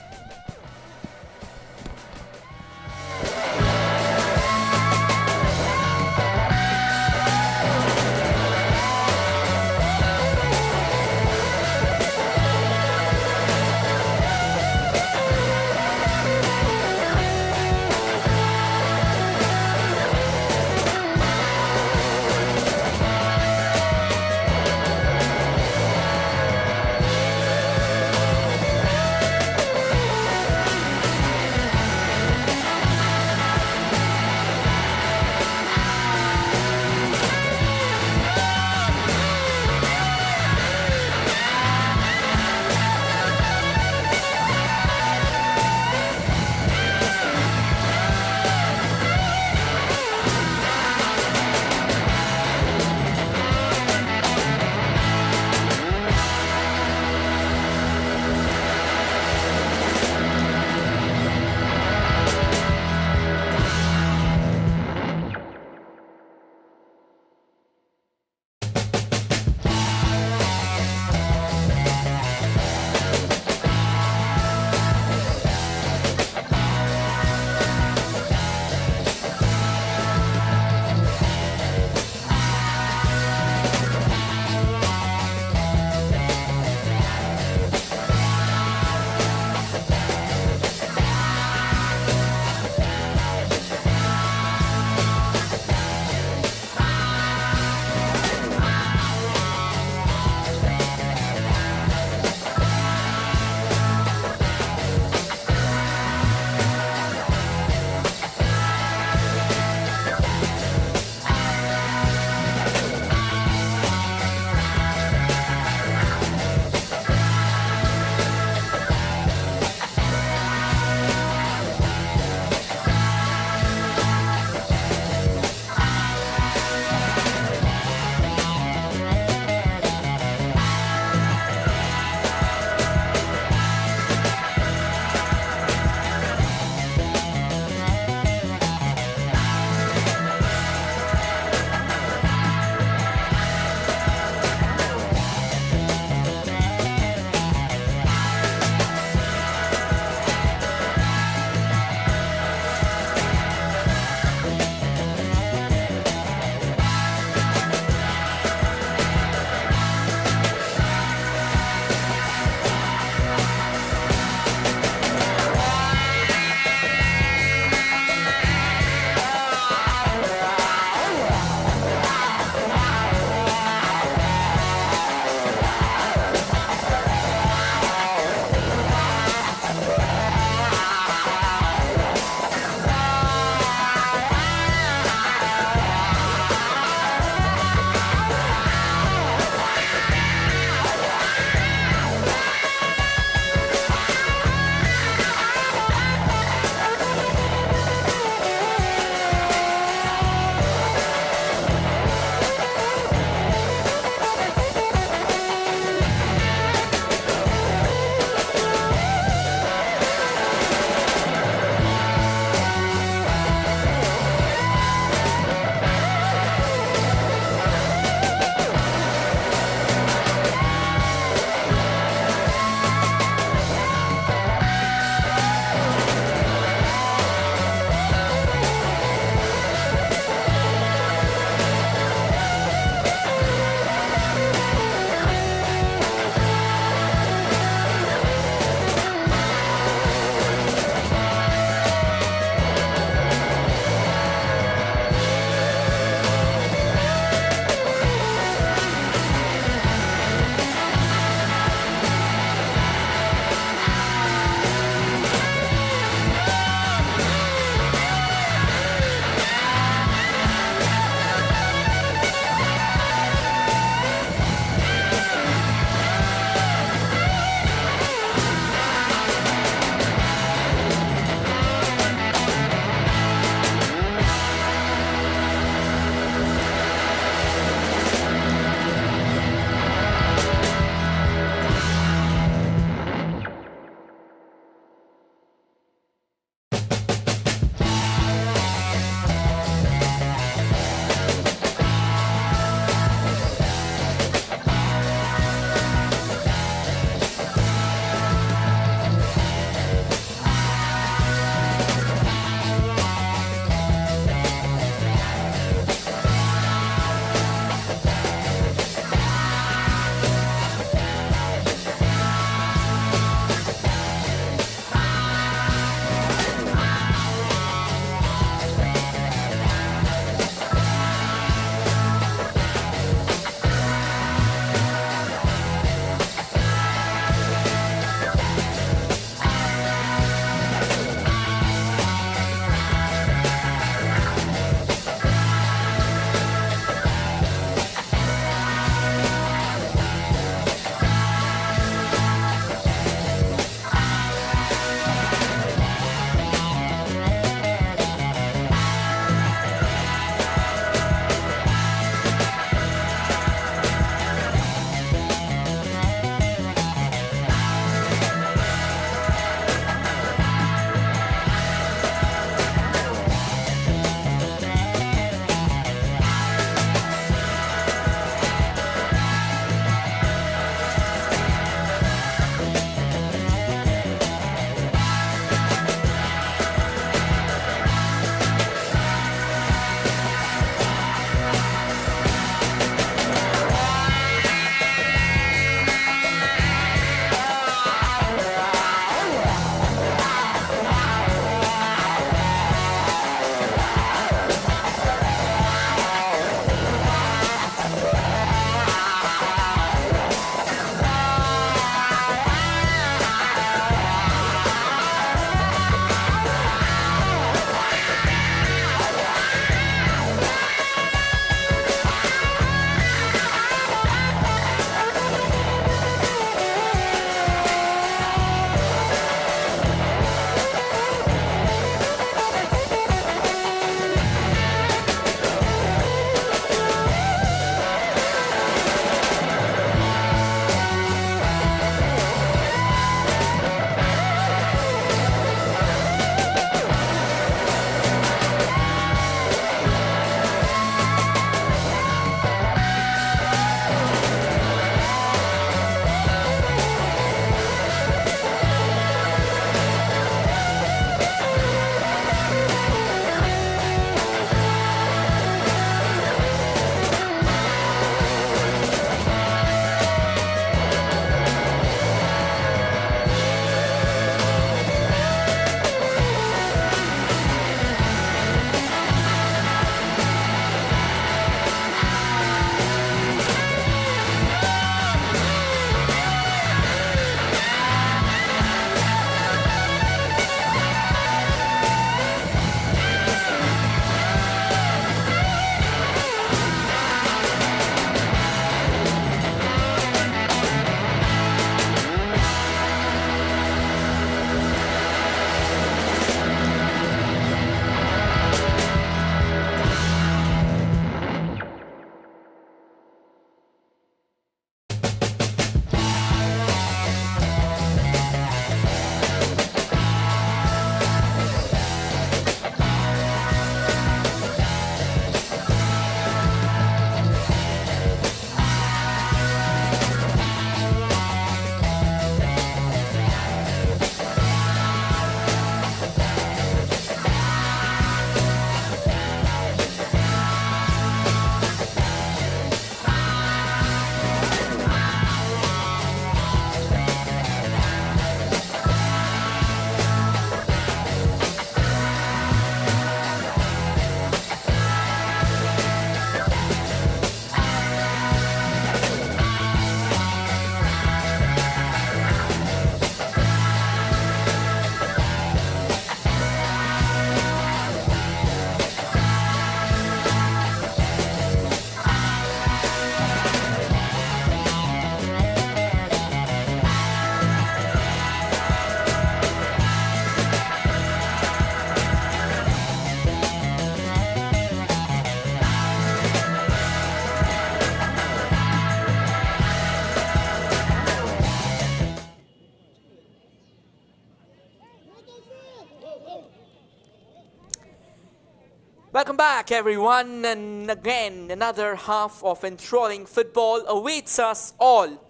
[SPEAKER 1] Welcome back, everyone, and again, another half of enthralling football awaits us all.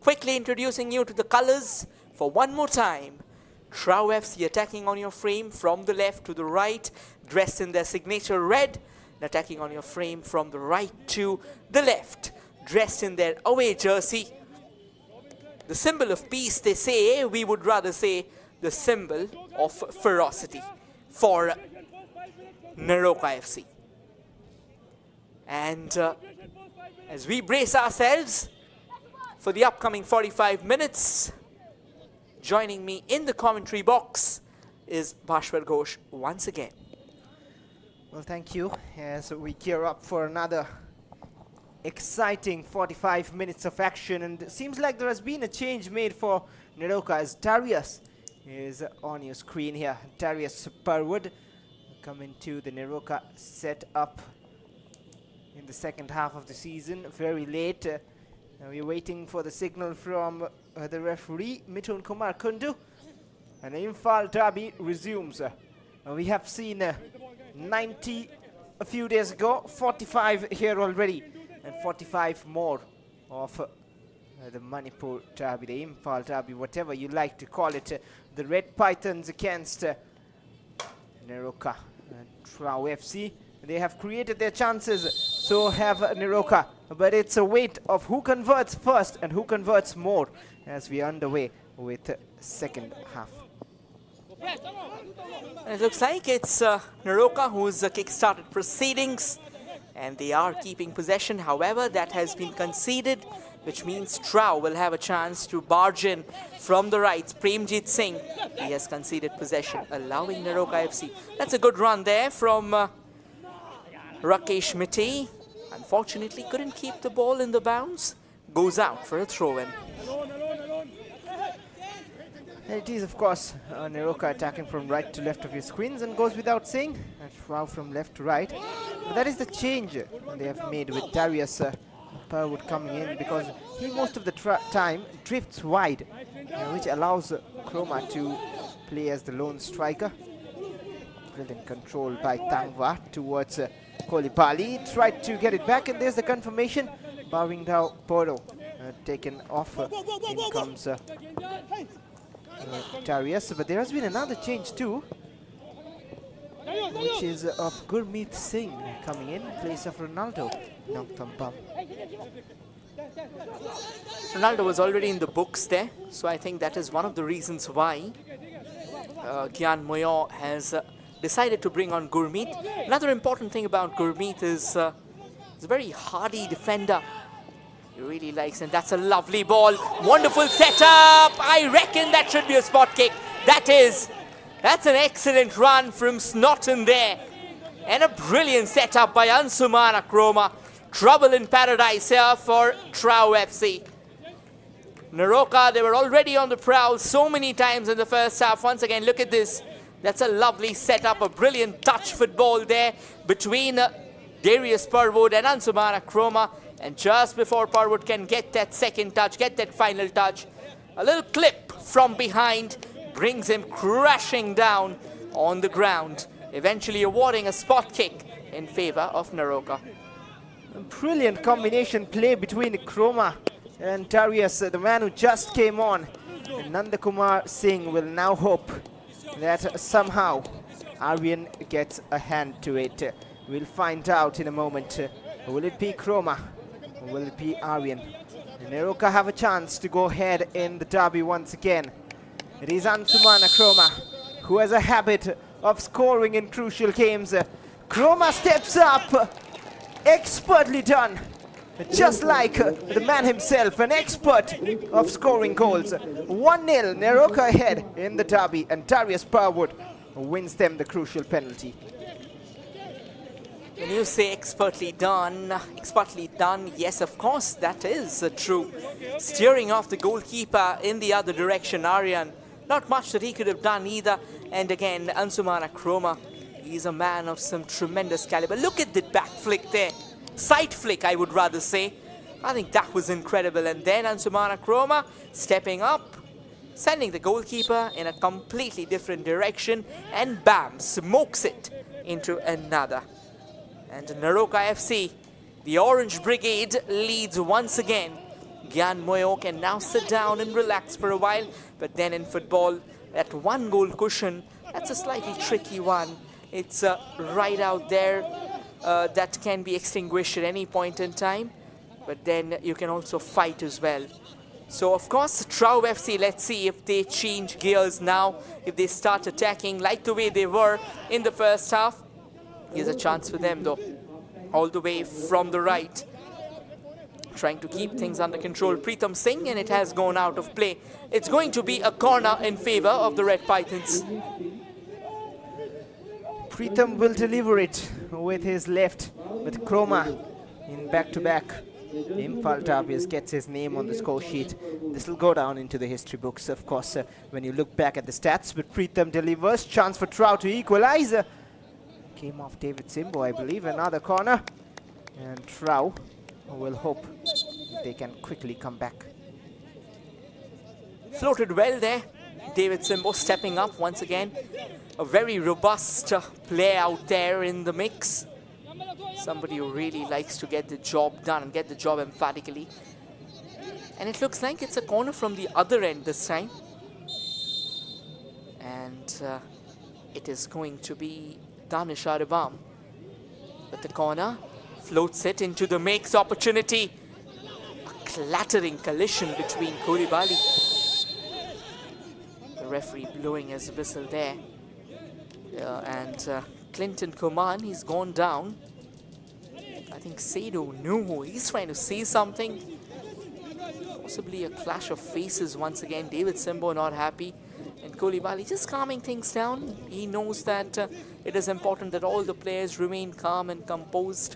[SPEAKER 1] Quickly introducing you to the colours for one more time. TRAU FC attacking on your frame from the left to the right, dressed in their signature red, and attacking on your frame from the right to the left, dressed in their away jersey. The symbol of peace, they say, we would rather say the symbol of ferocity for Neroca FC. And as we brace ourselves for the upcoming 45 minutes, joining me in the commentary box is Bhashwar Ghosh once again.
[SPEAKER 2] Well, thank you. As we gear up for another exciting 45 minutes of action, and it seems like there has been a change made for Neroca as Darius is on your screen here. Darius Perwood coming to the Neroca setup in the second half of the season, very late. Now we're waiting for the signal from the referee, Mithun Kumar Kundu, and the Imphal derby resumes. We have seen 90 a few days ago, 45 here already, and 45 more of the Manipur derby, the Imphal derby, whatever you like to call it. The Red Pythons against Neroca and TRAU FC. They have created their chances, so have Neroca. But it's a wait of who converts first and who converts more as we are underway with the second half.
[SPEAKER 1] And it looks like it's Neroca who's kick-started proceedings, and they are keeping possession. However, that has been conceded, which means TRAU will have a chance to barge in from the right. Premjit Singh, he has conceded possession, allowing Neroca FC. That's a good run there from Rakesh Miti. Unfortunately, couldn't keep the ball in the bounds. Goes out for a throw-in.
[SPEAKER 2] It is, of course, Neroca attacking from right to left of your screens, and goes without saying, and TRAU from left to right. But that is the change they have made with Darius Perwood coming in, because he most of the time drifts wide, which allows Chroma to play as the lone striker. Brilliant control by Tangwa towards Kolipali. Tried to get it back, and there's the confirmation. Bowing down Poro, taken off. In comes Darius, but there has been another change too, which is of Gurmeet Singh coming in place of Ronaldo Nongthampam.
[SPEAKER 1] Ronaldo was already in the books there, so I think that is one of the reasons why Gyan Moyo has decided to bring on Gurmeet. Another important thing about Gurmeet is he's a very hardy defender. He really likes, and that's a lovely ball. Wonderful setup. I reckon that should be a spot kick. That's an excellent run from Snotton there. And a brilliant setup by Ansumana Chroma. Trouble in paradise here for TRAU FC. Neroca, they were already on the prowl so many times in the first half. Once again, look at this. That's a lovely setup, a brilliant touch football there between Darius Perwood and Ansumana Chroma. And just before Perwood can get that second touch, get that final touch, a little clip from behind brings him crashing down on the ground, eventually awarding a spot kick in favor of Neroca.
[SPEAKER 2] A brilliant combination play between Chroma and Darius, the man who just came on. And Nandakumar Singh will now hope that somehow Aryan gets a hand to it. We'll find out in a moment. Will it be Chroma? Or will it be Aryan? And Neroca have a chance to go ahead in the derby once again. It is Ansumana Chroma, who has a habit of scoring in crucial games. Chroma steps up. Expertly done. Just like the man himself, an expert of scoring goals. 1-0, Neroca ahead in the derby, and Darius Perwood wins them the crucial penalty.
[SPEAKER 1] When you say expertly done, yes, of course, that is true. Steering off the goalkeeper in the other direction, Aryan. Not much that he could have done either. And again, Ansumana Chroma, he's a man of some tremendous caliber. Look at the back flick there. Side flick, I would rather say. I think that was incredible. And then Ansumana Chroma stepping up, sending the goalkeeper in a completely different direction, and bam, smokes it into another. And Neroca FC, the Orange Brigade, leads once again. Gyan Moyo can now sit down and relax for a while, but then in football, that 1 goal cushion, that's a slightly tricky one. It's right out there that can be extinguished at any point in time, but then you can also fight as well. So of course, TRAU FC, let's see if they change gears now, if they start attacking like the way they were in the first half. Here's a chance for them though, all the way from the right, trying to keep things under control. Preetham Singh, and it has gone out of play. It's going to be a corner in favor of the Red Pythons.
[SPEAKER 2] Preetham will deliver it with his left, with Chroma in back-to-back. Imphal Tavius gets his name on the score sheet. This will go down into the history books, of course, when you look back at the stats. But Preetham delivers. Chance for TRAU to equalize. Came off David Simbo, I believe. Another corner. And TRAU will hope they can quickly come back.
[SPEAKER 1] Floated well there. David Simbo stepping up once again. A very robust player out there in the mix. Somebody who really likes to get the job done and get the job emphatically. And it looks like it's a corner from the other end this time. And it is going to be Danish Aribam. But the corner floats it into the makes opportunity. A clattering collision between Koulibaly. The referee blowing his whistle there. And Clinton Coman, he's gone down. I think Sado knew he's trying to say something. Possibly a clash of faces once again. David Simbo not happy. And Koulibaly just calming things down. He knows that it is important that all the players remain calm and composed.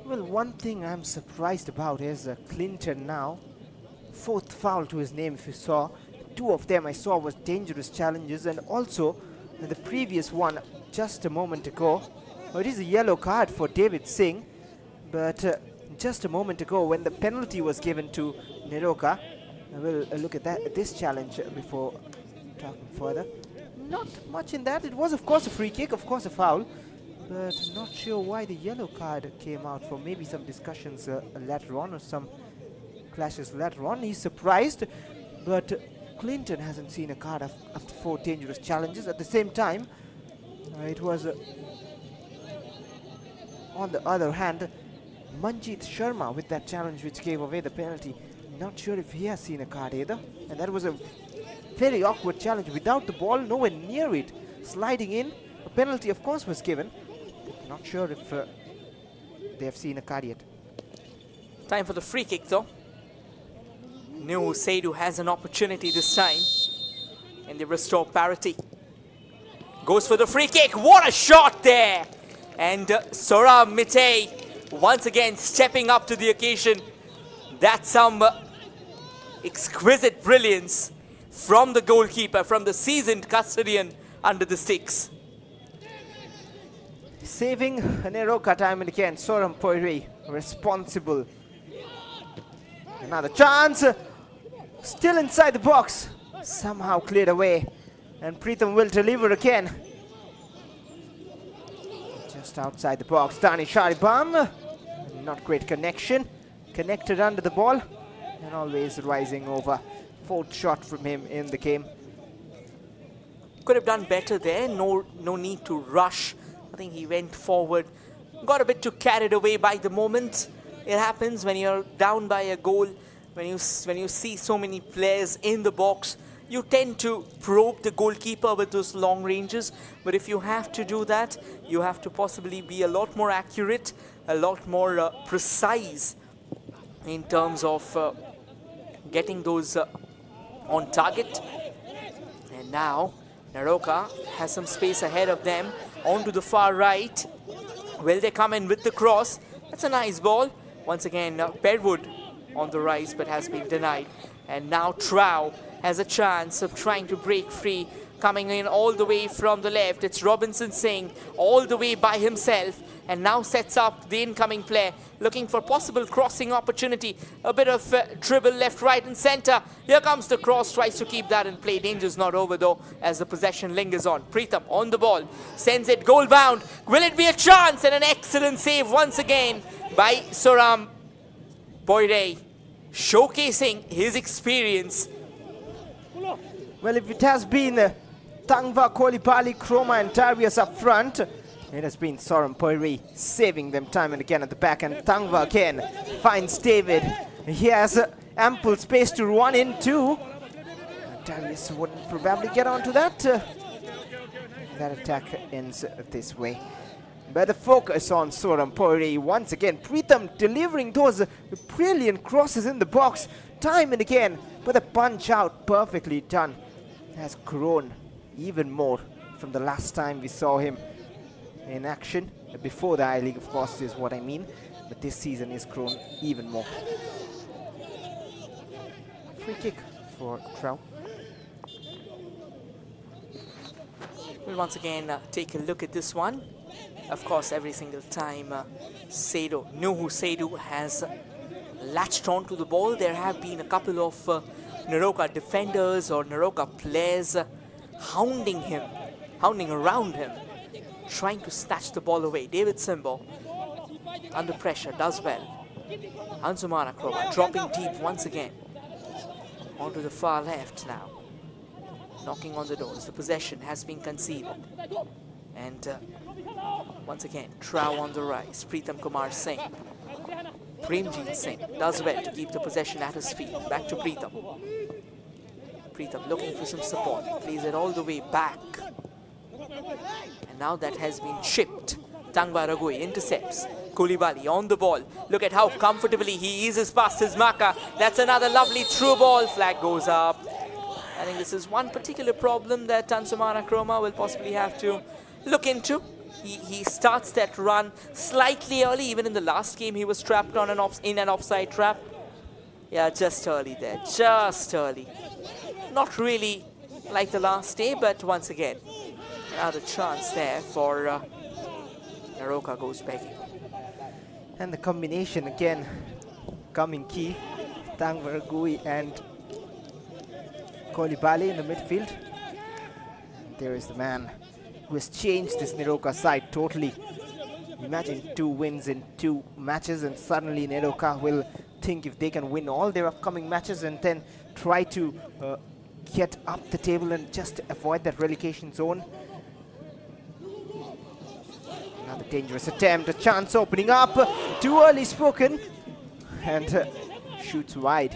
[SPEAKER 2] Well, one thing I'm surprised about is Clinton now. 4th foul to his name, if you saw. 2 of them I saw was dangerous challenges, and also the previous one just a moment ago. Oh, it is a yellow card for David Singh, but just a moment ago when the penalty was given to Neroca. We'll look at this challenge before talking further. Not much in that. It was of course a free kick, of course a foul, but not sure why the yellow card came out. For maybe some discussions later on, or some clashes later on. He's surprised, but Clinton hasn't seen a card after 4 dangerous challenges. At the same time, it was on the other hand Manjeet Sharma with that challenge which gave away the penalty. Not sure if he has seen a card either, and that was a very awkward challenge without the ball, nowhere near it, sliding in. A penalty of course was given. Not sure if they have seen a card yet.
[SPEAKER 1] Time for the free kick though. New Saidu has an opportunity this time, and they restore parity. Goes for the free kick. What a shot there! And Sora Mitei once again stepping up to the occasion. That's some exquisite brilliance from the goalkeeper, from the seasoned custodian under the sticks.
[SPEAKER 2] Saving Neroca time and again. Soram Poiri responsible. Another chance. Still inside the box. Somehow cleared away. And Preetham will deliver again. Just outside the box. Dani Sharibam. Not great connection. Connected under the ball. And always rising over. 4th shot from him in the game.
[SPEAKER 1] Could have done better there. No need to rush. I think he went forward. Got a bit too carried away by the moment. It happens when you're down by a goal. When you see so many players in the box, you tend to probe the goalkeeper with those long ranges. But if you have to do that, you have to possibly be a lot more accurate, a lot more precise in terms of getting those on target. And now Neroca has some space ahead of them onto the far right. Will they come in with the cross? That's a nice ball. Once again, Perwood on the rise, but has been denied. And now TRAU has a chance of trying to break free. coming in all the way from the left. It's Robinson Singh all the way by himself and now sets up the incoming player, looking for possible crossing opportunity. A bit of dribble left, right and center. Here comes the cross, tries to keep that in play. Danger's not over though as the possession lingers on. Preetham on the ball, sends it goal bound. Will it be a chance? And an excellent save once again by Soram Poire, showcasing his experience.
[SPEAKER 2] Well, if it has been Tangva, Kolibali, Chroma and Darius up front, it has been Soram Poire saving them time and again at the back. And Tangva again finds David. He has ample space to run into. Darius would probably get onto that. That attack ends this way. But the focus on Soram Poire once again. Preetham delivering those brilliant crosses in the box time and again. But the punch out perfectly done has grown even more from the last time we saw him in action. Before the I-League, of course, is what I mean. But this season he's grown even more. Free kick for TRAU.
[SPEAKER 1] We'll once again take a look at this one. Of course, every single time Nooka FC has latched on to the ball, there have been a couple of Neroca defenders or Neroca players hounding around him, trying to snatch the ball away. David Simbo, under pressure, does well. Ansumana Chroma dropping deep once again. Onto the far left now. Knocking on the doors. The possession has been conceded. And once again, TRAU on the rise. Preetham Kumar Singh. Premjit Singh does well to keep the possession at his feet. Back to Preetham. Preetham looking for some support. Plays it all the way back. And now that has been chipped. Tangva Ragui intercepts. Koulibaly on the ball. Look at how comfortably he eases past his marker. That's another lovely through ball. Flag goes up. I think this is one particular problem that Ansumana Chroma will possibly have to look into. He starts that run slightly early. Even in the last game, he was trapped on in an offside trap. Yeah, just early there. Just early. Not really like the last day, but once again, another chance there for Neroca goes begging.
[SPEAKER 2] And the combination again coming key. Tangva Ragui and Koulibaly in the midfield. There is the man who has changed this Neroca side totally. Imagine 2 wins in 2 matches and suddenly Neroca will think if they can win all their upcoming matches and then try to get up the table and just avoid that relegation zone. Another dangerous attempt, a chance opening up, too early spoken, and shoots wide.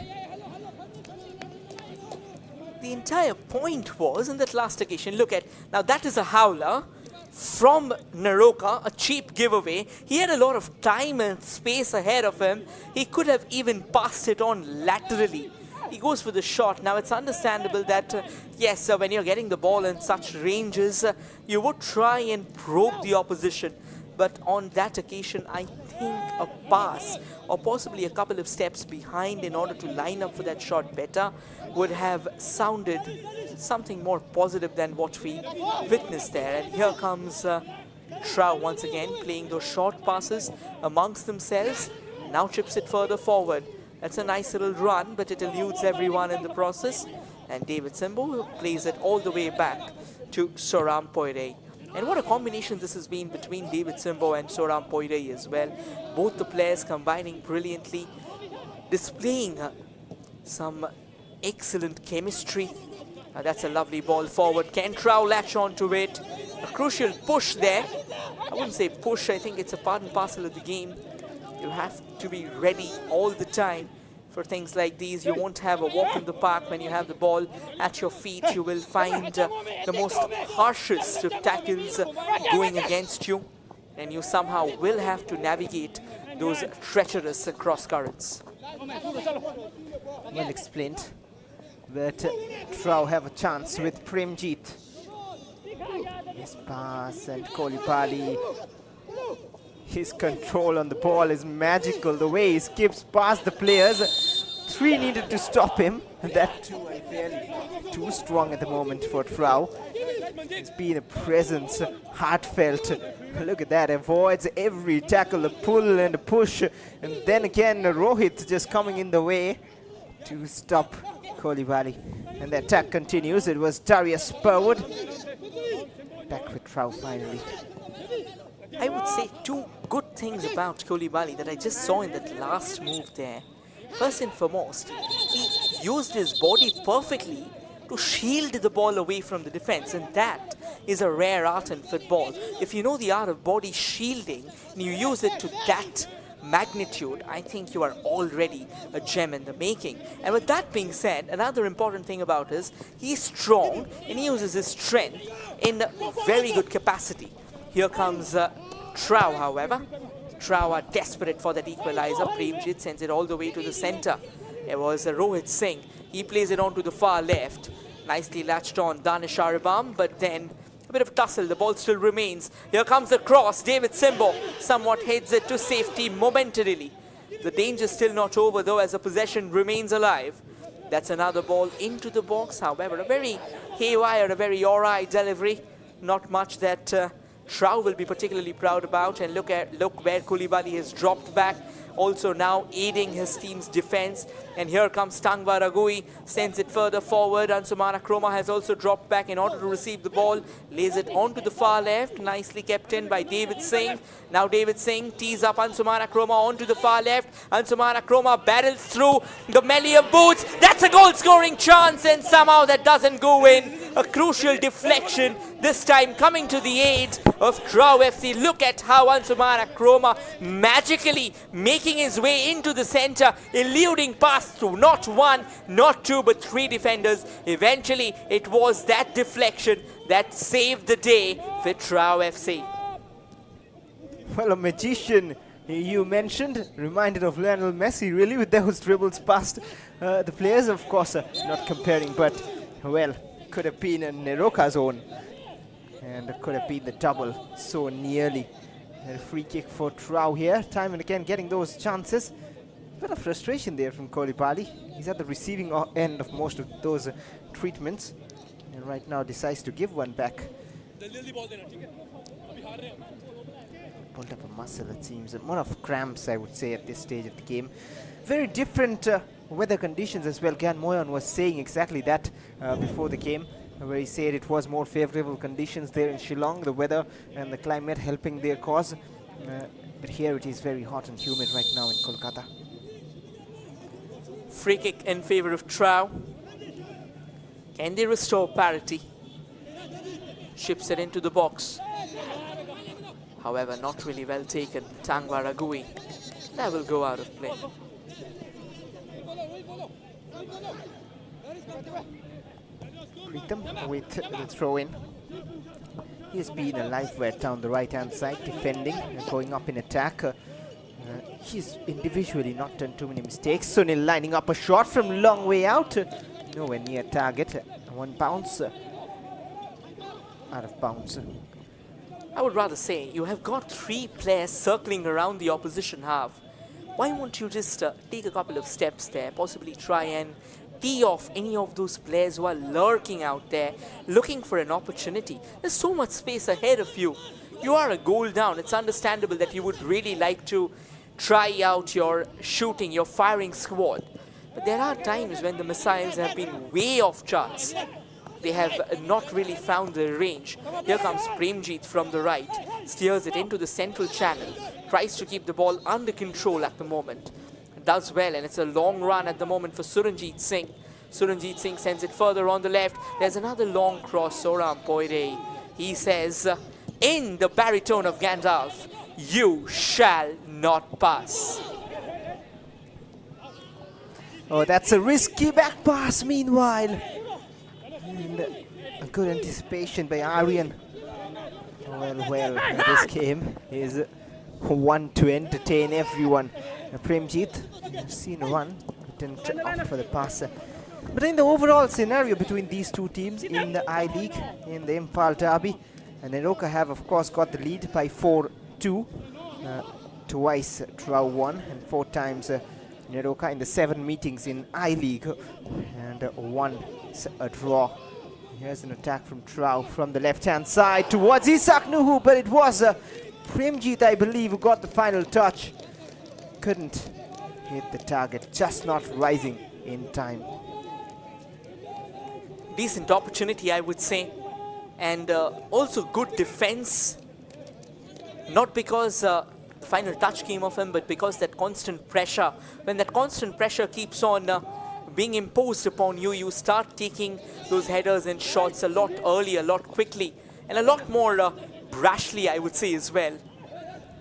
[SPEAKER 1] The entire point was in that last occasion, look at, now that is a howler from Neroca, a cheap giveaway. He had a lot of time and space ahead of him. He could have even passed it on laterally. He goes for the shot. Now it's understandable that, yes, when you're getting the ball in such ranges, you would try and probe the opposition. But on that occasion, I think a pass or possibly a couple of steps behind in order to line up for that shot better would have sounded something more positive than what we witnessed there. And here comes TRAU once again playing those short passes amongst themselves. Now chips it further forward. That's a nice little run, but it eludes everyone in the process. And David Simbo plays it all the way back to Soram Poire. And what a combination this has been between David Simbo and Soram Poire as well. Both the players combining brilliantly, displaying some excellent chemistry. That's a lovely ball forward. Can TRAU latch onto it? A crucial push there. I wouldn't say push, I think it's a part and parcel of the game. You have to be ready all the time for things like these. You won't have a walk in the park when you have the ball at your feet. You will find the most harshest of tackles going against you, and you somehow will have to navigate those treacherous cross currents.
[SPEAKER 2] Well explained. But TRAU have a chance with Premjit. His pass and Koulibaly. His control on the ball is magical. The way he skips past the players. 3 needed to stop him, and that too are fairly too strong at the moment for TRAU. It's been a presence, heartfelt. Look at that, avoids every tackle, a pull and a push, and then again Rohit just coming in the way to stop Coulibaly. And the attack continues. It was Darius Spurwood. Back with TRAU finally.
[SPEAKER 1] I would say 2 good things about Coulibaly that I just saw in that last move there. First and foremost, he used his body perfectly to shield the ball away from the defense, and that is a rare art in football. If you know the art of body shielding and you use it to that magnitude, I think you are already a gem in the making. And with that being said, another important thing about is he's strong and he uses his strength in very good capacity. Here comes TRAU, however. TRAU are desperate for that equalizer. Premjit sends it all the way to the center. It was Rohit Singh. He plays it on to the far left. Nicely latched on Danish Arabam, but then a bit of tussle. The ball still remains. Here comes the cross. David Simbo somewhat heads it to safety momentarily. The danger still not over though, as the possession remains alive. That's another ball into the box. However, a very haywire, a very alright delivery. Not much that TRAU will be particularly proud about. And look where Coulibaly has dropped back. Also now aiding his team's defense. And here comes Tangwa Ragui, sends it further forward. Ansumana Chroma has also dropped back in order to receive the ball. Lays it onto the far left. Nicely kept in by David Singh. Now David Singh tees up Ansumana Chroma onto the far left. Ansumana Chroma barrels through the melee of boots. That's a goal scoring chance, and somehow that doesn't go in. A crucial deflection, this time coming to the aid of TRAU FC. Look at how Ansumana Chroma magically making his way into the center, eluding past through not 1, not 2, but 3 defenders. Eventually, it was that deflection that saved the day for TRAU FC.
[SPEAKER 2] Well, a magician you mentioned, reminded of Lionel Messi really, with those dribbles past the players. Of course, not comparing, but well, could have been a Neroca's own, and could have been the double so nearly. And a free kick for TRAU here, time and again getting those chances. Bit of frustration there from Coulibaly. He's at the receiving end of most of those treatments, and right now decides to give one back. Pulled up a muscle, it seems. More of cramps, I would say, at this stage of the game. Very different weather conditions as well. Gyan Moyan was saying exactly that before the game, where he said it was more favorable conditions there in Shillong, the weather and the climate helping their cause. But here it is very hot and humid right now in Kolkata.
[SPEAKER 1] Free kick in favor of TRAU. Can they restore parity? Ships it into the box. However, not really well taken. Tangwa Ragui. That will go out of play.
[SPEAKER 2] Pritam with the throw-in. He's been a live wet down the right-hand side, defending and going up in attack. He's individually not done too many mistakes. Sunil lining up a shot from long way out. Nowhere near target. One bounce. Out of bounds.
[SPEAKER 1] I would rather say you have got 3 players circling around the opposition half. Why won't you just take a couple of steps there, possibly try and tee off any of those players who are lurking out there, looking for an opportunity. There's so much space ahead of you. You are a goal down. It's understandable that you would really like to try out your shooting, your firing squad. But there are times when the missiles have been way off charts. They have not really found the range. Here comes Premjit from the right, steers it into the central channel, tries to keep the ball under control at the moment. Does well, and it's a long run at the moment for Suranjit Singh. Suranjit Singh sends it further on the left. There's another long cross. Soram Poire. He says, in the baritone of Gandalf, you shall not pass.
[SPEAKER 2] Oh, that's a risky back pass meanwhile. And a good anticipation by Aryan. Well, this game is one to entertain everyone. Premjit, seen one, didn't opt for the pass. But in the overall scenario between these two teams in the I-League, in the Imphal Derby, and Neroca have of course got the lead by 4-2. Twice TRAU won and 4 times Neroca in the 7 meetings in I-League and won a draw. Here's an attack from TRAU from the left-hand side towards Isak Nuhu, but it was Premjit, I believe, who got the final touch. Couldn't hit the target, just not rising in time.
[SPEAKER 1] Decent opportunity, I would say, and also good defense. Not because the final touch came off him, but because that constant pressure. When that constant pressure keeps on being imposed upon you, you start taking those headers and shots a lot earlier, a lot quickly, and a lot more brashly, I would say, as well.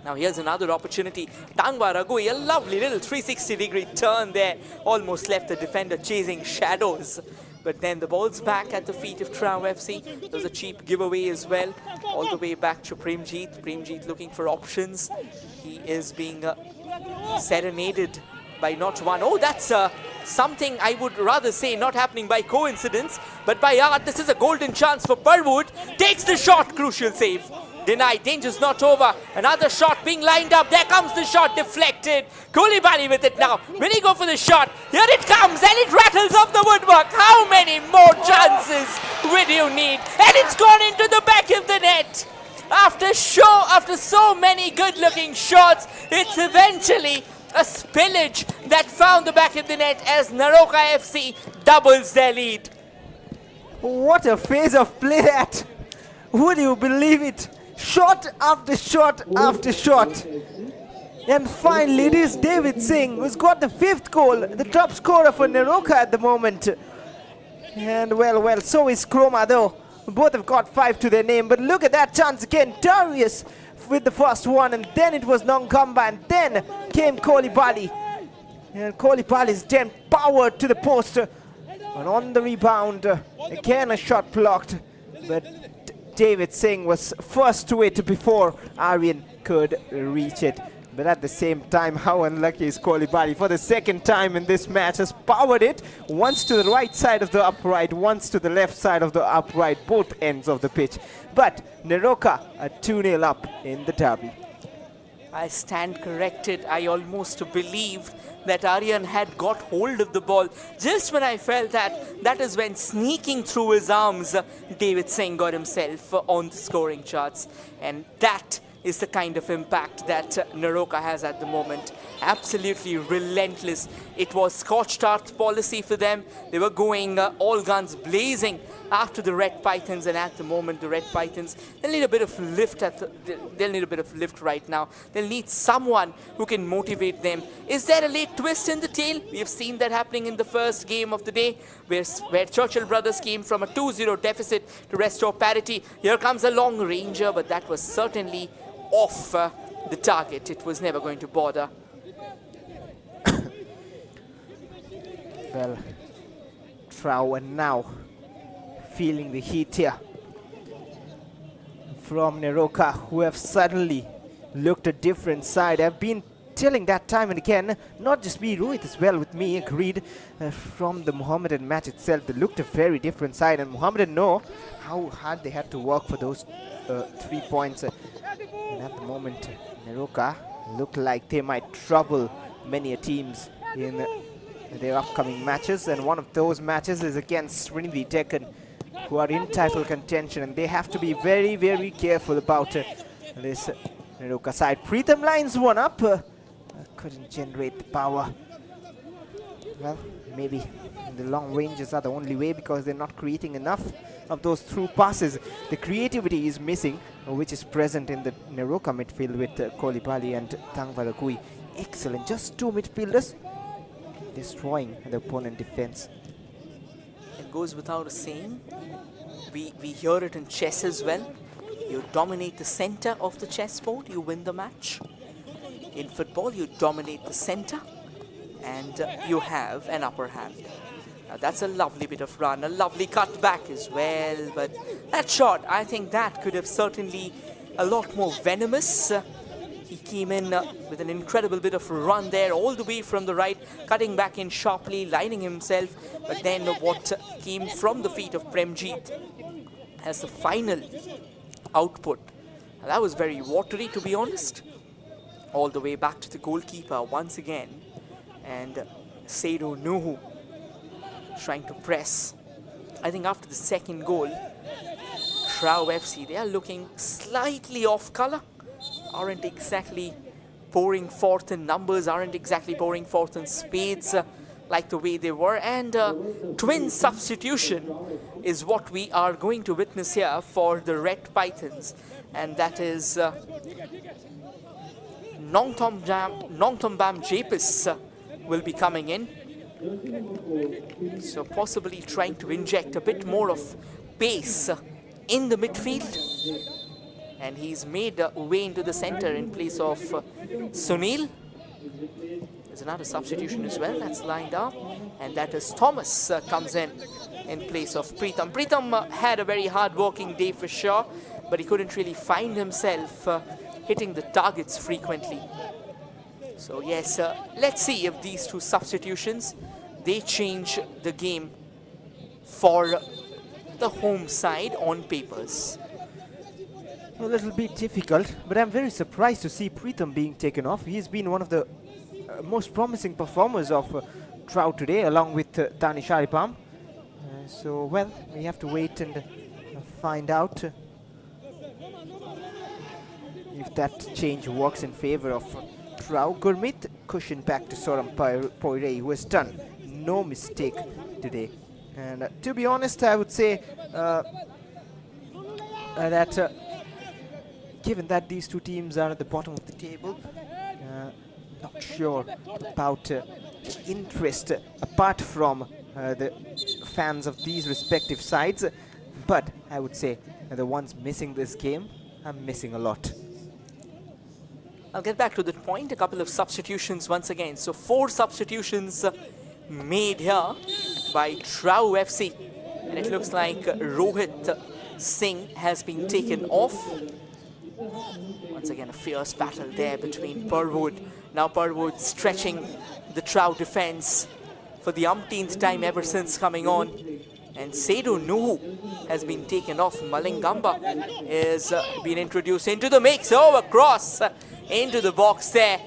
[SPEAKER 1] Now here's another opportunity. Tangwa Ragui, a lovely little 360-degree turn there. Almost left the defender chasing shadows. But then the ball's back at the feet of TRAU FC. There was a cheap giveaway as well. All the way back to Premjit. Premjit looking for options. He is being serenaded by not one. Oh, that's something I would rather say not happening by coincidence, but by art. This is a golden chance for Burwood. Takes the shot. Crucial save. Denied. Danger's not over. Another shot being lined up. There comes the shot. Deflected. Koulibaly with it now. Will he go for the shot? Here it comes and it rattles off the woodwork. How many more chances will you need? And it's gone into the back of the net. After so many good-looking shots, it's eventually a spillage that found the back of the net as Neroca FC doubles their lead.
[SPEAKER 2] What a phase of play that! Would you believe it? Shot after shot after shot. And finally it is David Singh who's got the 5th goal, the top scorer for Neroca at the moment. And well, so is Chroma though. Both have got 5 to their name, but look at that chance again. Darius with the first one, and then it was Nongamba, and then came Koulibaly. And Koulibaly's then powered to the post. And on the rebound, again a shot blocked. But David Singh was first to it before Aryan could reach it. But at the same time, how unlucky is Koulibaly? For the 2nd time in this match, has powered it once to the right side of the upright, once to the left side of the upright, both ends of the pitch. But Neroca are 2-0 up in the derby.
[SPEAKER 1] I stand corrected. I almost believed that Aryan had got hold of the ball. Just when I felt that is when sneaking through his arms, David Singh got himself on the scoring charts. And that is the kind of impact that Neroca has at the moment. Absolutely relentless. It was scorched earth policy for them. They were going all guns blazing after the Red Pythons, and at the moment the Red Pythons, they'll need a bit of lift they'll need a bit of lift right now. They'll need someone who can motivate them. Is there a late twist in the tail? We have seen that happening in the first game of the day, where Churchill brothers came from a 2-0 deficit to restore parity. Here comes a long ranger, but that was certainly off the target. It was never going to bother.
[SPEAKER 2] Well, TRAU and now feeling the heat here from Neroca, who have suddenly looked a different side. I've been telling that time and again, not just me, Rohit as well with me, agreed from the Mohammedan match itself. They looked a very different side, and Mohammedan know how hard they had to work for those 3 points. And at the moment, Neroca look like they might trouble many teams in their upcoming matches, and one of those matches is against Trinity Deccan, who are in title contention, and they have to be very, very careful about this Neroca side. Pritham lines one up, couldn't generate the power. Well, maybe the long ranges are the only way, because they're not creating enough of those through passes. The creativity is missing, which is present in the Neroca midfield with Koulibaly and Tangwa Ragui. Excellent, just 2 midfielders destroying the opponent defense.
[SPEAKER 1] It goes without a saying. We hear it in chess as well. You dominate the center of the chessboard, you win the match. In football, you dominate the center and you have an upper hand. Now that's a lovely bit of run, a lovely cut back as well. But that shot, I think that could have certainly a lot more venomous. He came in with an incredible bit of run there, all the way from the right, cutting back in sharply, lining himself. But then what came from the feet of Premjit as the final output, that was very watery, to be honest. All the way back to the goalkeeper once again. And Seido Nuhu trying to press. I think after the second goal, TRAU FC, they are looking slightly off color. Aren't exactly pouring forth in numbers, aren't exactly pouring forth in spades like the way they were. And twin substitution is what we are going to witness here for the Red Pythons. And that is Nongtombam Japis will be coming in. So possibly trying to inject a bit more of pace in the midfield. And he's made a way into the center in place of Sunil. There's another substitution as well that's lined up. And that is Thomas comes in place of Pritham. Pritham had a very hard-working day for sure, but he couldn't really find himself hitting the targets frequently. So yes, let's see if these two substitutions, they change the game for the home side on papers.
[SPEAKER 2] A little bit difficult, but I'm very surprised to see Pritham being taken off. He's been one of the most promising performers of TRAU today, along with Danish Aripam. So, well, we have to wait and find out if that change works in favor of TRAU. Gurmeet cushioned back to Soram Poire, who has done no mistake today. And to be honest, I would say that given that these two teams are at the bottom of the table, not sure about the interest apart from the fans of these respective sides, but I would say the ones missing this game are missing a lot.
[SPEAKER 1] I'll get back to that point. A couple of substitutions once again. So 4 substitutions made here by TRAU FC. And it looks like Rohit Singh has been taken off. Once again, a fierce battle there between Purwood. Now Purwood stretching the TRAU defense for the umpteenth time ever since coming on. And Seido Nuhu has been taken off. Malingamba is been introduced into the mix. Oh, across into the box there.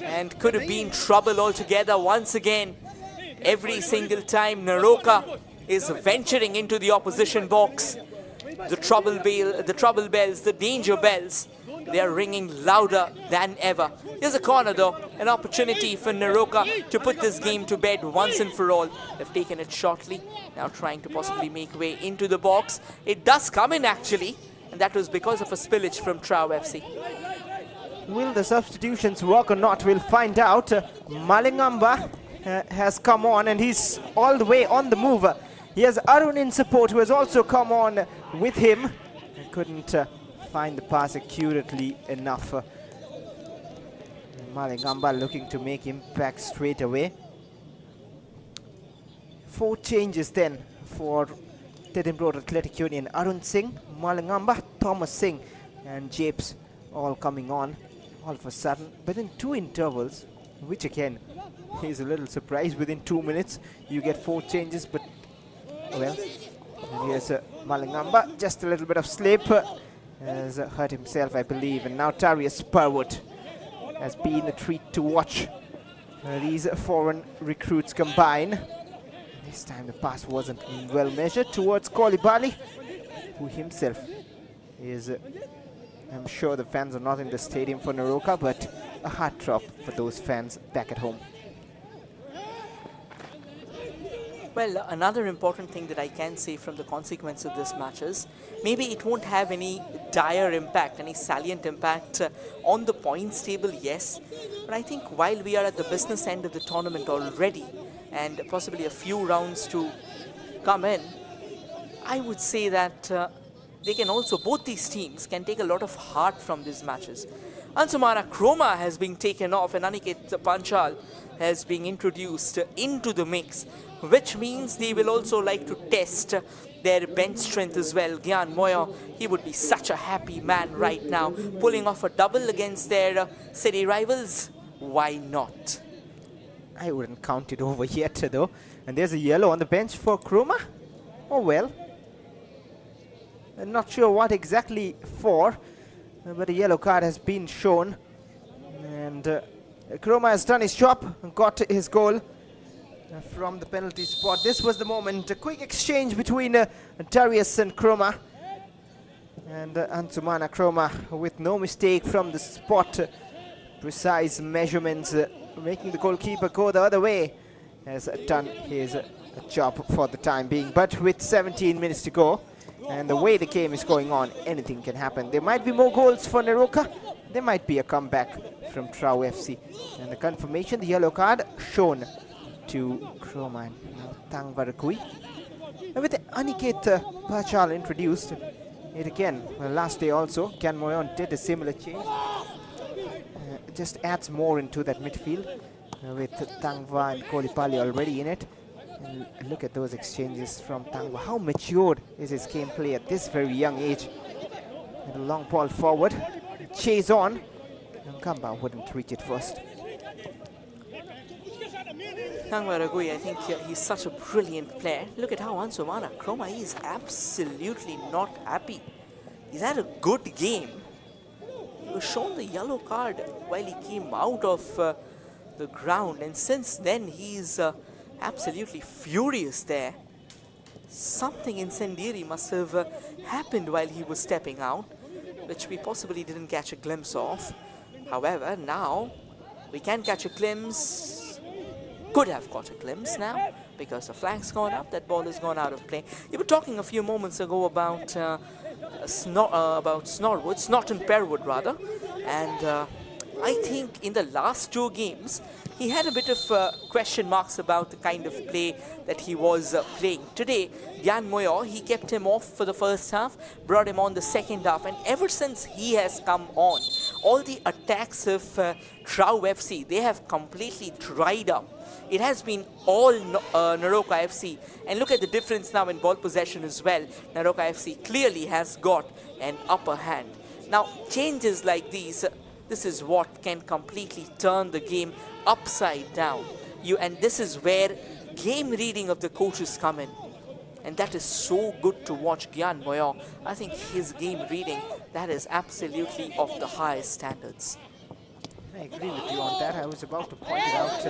[SPEAKER 1] And could have been trouble altogether once again. Every single time Neroca is venturing into the opposition box, the trouble bells, the danger bells, they are ringing louder than ever. Here's a corner though, an opportunity for Neroca to put this game to bed once and for all. They've taken it shortly, now trying to possibly make way into the box. It does come in actually, and that was because of a spillage from TRAU FC.
[SPEAKER 2] Will the substitutions work or not? We'll find out. Malingamba has come on and he's all the way on the move. He has Arun in support, who has also come on with him. Couldn't find the pass accurately enough. Malingamba looking to make impact straight away. 4 changes then for Edinburgh Athletic Union. Arun Singh, Malingamba, Thomas Singh and Japes all coming on all of a sudden within 2 intervals, which again is a little surprise. Within 2 minutes you get 4 changes, but well, and here's Malingamba, just a little bit of slip, has hurt himself I believe. And now Tarius Purwood has been a treat to watch these foreign recruits combine. This time the pass wasn't well measured towards Kolibali, who himself is I'm sure the fans are not in the stadium for Neroca, but a heart drop for those fans back at home.
[SPEAKER 1] Well, another important thing that I can say from the consequence of this match is maybe it won't have any dire impact, any salient impact on the points table, yes. But I think while we are at the business end of the tournament already and possibly a few rounds to come in, I would say that they can also, both these teams can take a lot of heart from these matches. Ansumana Chroma has been taken off and Aniket Panchal has been introduced into the mix, which means they will also like to test their bench strength as well. Gyan Moya, he would be such a happy man right now, pulling off a double against their city rivals. Why not?
[SPEAKER 2] I wouldn't count it over yet though. And there's a yellow on the bench for Chroma. Oh well. I'm not sure what exactly for, but a yellow card has been shown. And Chroma has done his job and got his goal from the penalty spot. This was the moment. A quick exchange between Darius and Chroma. And Ansumana Chroma with no mistake from the spot. Precise measurements, making the goalkeeper go the other way. Has done his job for the time being. But with 17 minutes to go, and the way the game is going on, anything can happen. There might be more goals for Neroca. There might be a comeback from TRAU FC. And the confirmation, the yellow card shown to Chroma. Now Tangvarakui. And with Aniket Pachal introduced, it again, last day also, Gyan Moyon did a similar change. It just adds more into that midfield with Tangva and Kolipali already in it. And look at those exchanges from Tangva. How matured is his gameplay at this very young age. And a long ball forward. Chase on. Nkamba wouldn't reach it first.
[SPEAKER 1] Tangvaragui, I think he's such a brilliant player. Look at how Ansumana Chroma, he is absolutely not happy. He's had a good game. He was shown the yellow card while he came out of the ground, and since then he's absolutely furious there. Something incendiary must have happened while he was stepping out, which we possibly didn't catch a glimpse of. However, now we can catch a glimpse. Could have caught a glimpse now because the flag's gone up. That ball has gone out of play. You were talking a few moments ago about Snort and Pearwood rather, and I think in the last two games he had a bit of question marks about the kind of play that he was playing. Today, Gyan Moyo, he kept him off for the first half, brought him on the second half, and ever since he has come on, all the attacks of TRAU FC, they have completely dried up. It has been all Neroca FC, and look at the difference now in ball possession as well. Neroca FC clearly has got an upper hand. Now, changes like these, this is what can completely turn the game upside down. And this is where game reading of the coaches come in. And that is so good to watch Gyan Moyo. I think his game reading, that is absolutely of the highest standards.
[SPEAKER 2] I agree with you on that. I was about to point it out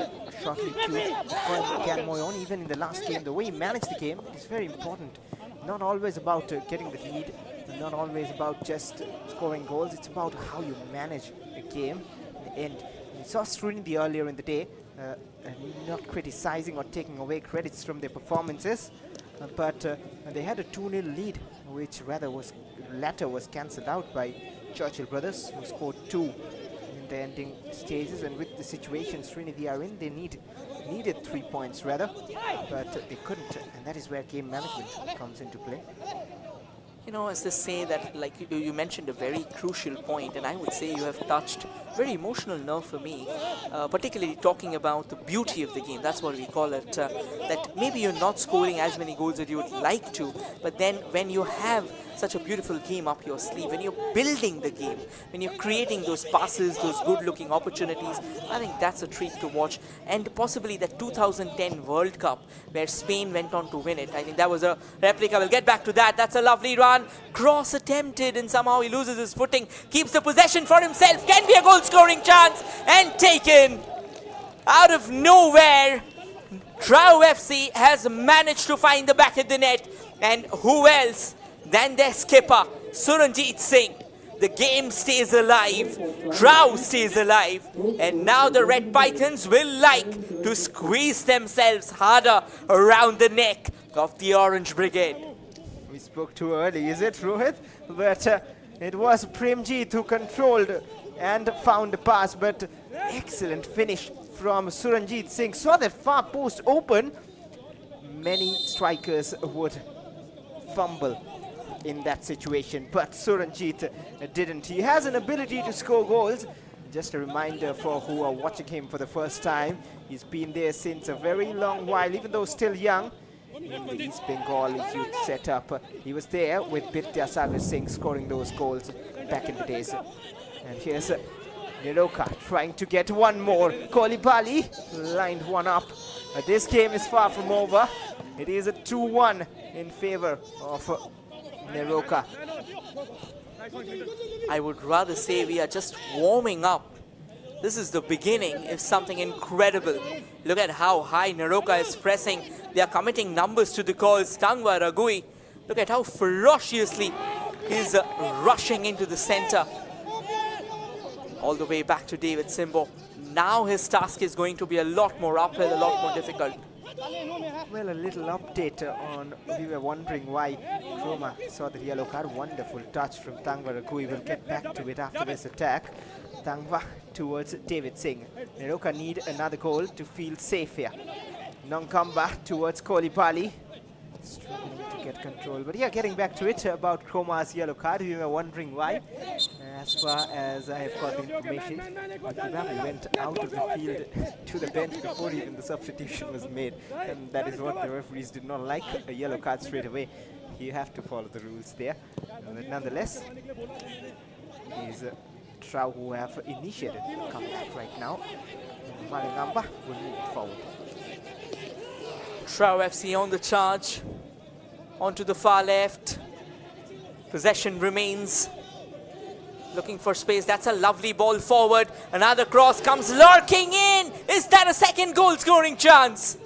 [SPEAKER 2] shortly to Gyan Moyon. Even in the last game, the way he managed the game is very important. Not always about getting the lead, not always about just scoring goals. It's about how you manage a game in the end. We saw Srinidhi earlier in the day, not criticizing or taking away credits from their performances, but they had a 2-0 lead, which latter was cancelled out by Churchill brothers, who scored 2 in the ending stages. And with the situation Srinidhi are in, they needed 3 points rather, but they couldn't, and that is where game management comes into play.
[SPEAKER 1] You know, as they say that, like you mentioned a very crucial point, and I would say you have touched very emotional nerve for me, particularly talking about the beauty of the game. That's what we call it, that maybe you're not scoring as many goals as you would like to, but then when you have such a beautiful game up your sleeve, when you're building the game, when you're creating those passes, those good-looking opportunities, I think that's a treat to watch. And possibly that 2010 World Cup, where Spain went on to win it, I think that was a replica. We'll get back to that. That's a lovely run. Cross attempted, and somehow he loses his footing, keeps the possession for himself, can be a goal-scoring chance, and taken out of nowhere. TRAU FC has managed to find the back of the net, and who else than their skipper, Suranjit Singh. The game stays alive, TRAU stays alive, and now the Red Pythons will like to squeeze themselves harder around the neck of the Orange Brigade.
[SPEAKER 2] We spoke too early, is it, Rohit? But it was Premjit who controlled and found the pass, but excellent finish from Suranjit Singh. Saw that far post open. Many strikers would fumble in that situation, but Suranjit didn't. He has an ability to score goals. Just a reminder for who are watching him for the first time, he's been there since a very long while, even though still young. In the East Bengal youth setup, he was there with Vidya Sagar Singh scoring those goals back in the days. And here's Neroca trying to get one more. Kolipali lined one up. This game is far from over. It is a 2-1 in favor of Neroca.
[SPEAKER 1] I would rather say we are just warming up this is the beginning of something incredible. Look at how high Neroca is pressing. They are committing numbers to the calls. Tangwa Ragui, look at how ferociously he's rushing into the center. All the way back to David Simbo. Now his task is going to be a lot more uphill, a lot more difficult.
[SPEAKER 2] Well, a little update on, we were wondering why Chroma saw the yellow card. Wonderful touch from Tangwa Ragui. We'll get back to it after this attack. Tangwa towards David Singh. Neroca need another goal to feel safe here. Nonkamba towards Kolipali. Struggling to get control. But yeah, getting back to it about Chroma's yellow card. We were wondering why. As far as I have got the information, Rivalry went out of the field to the bench before even the substitution was made. And that is what the referees did not like, a yellow card straight away. You have to follow the rules there. But nonetheless, it is TRAU who have initiated the comeback right now. Malingamba will move it forward.
[SPEAKER 1] TRAU FC on the charge. Onto the far left. Possession remains. Looking for space. That's a lovely ball forward. Another cross comes lurking in. Is that a second goal scoring chance?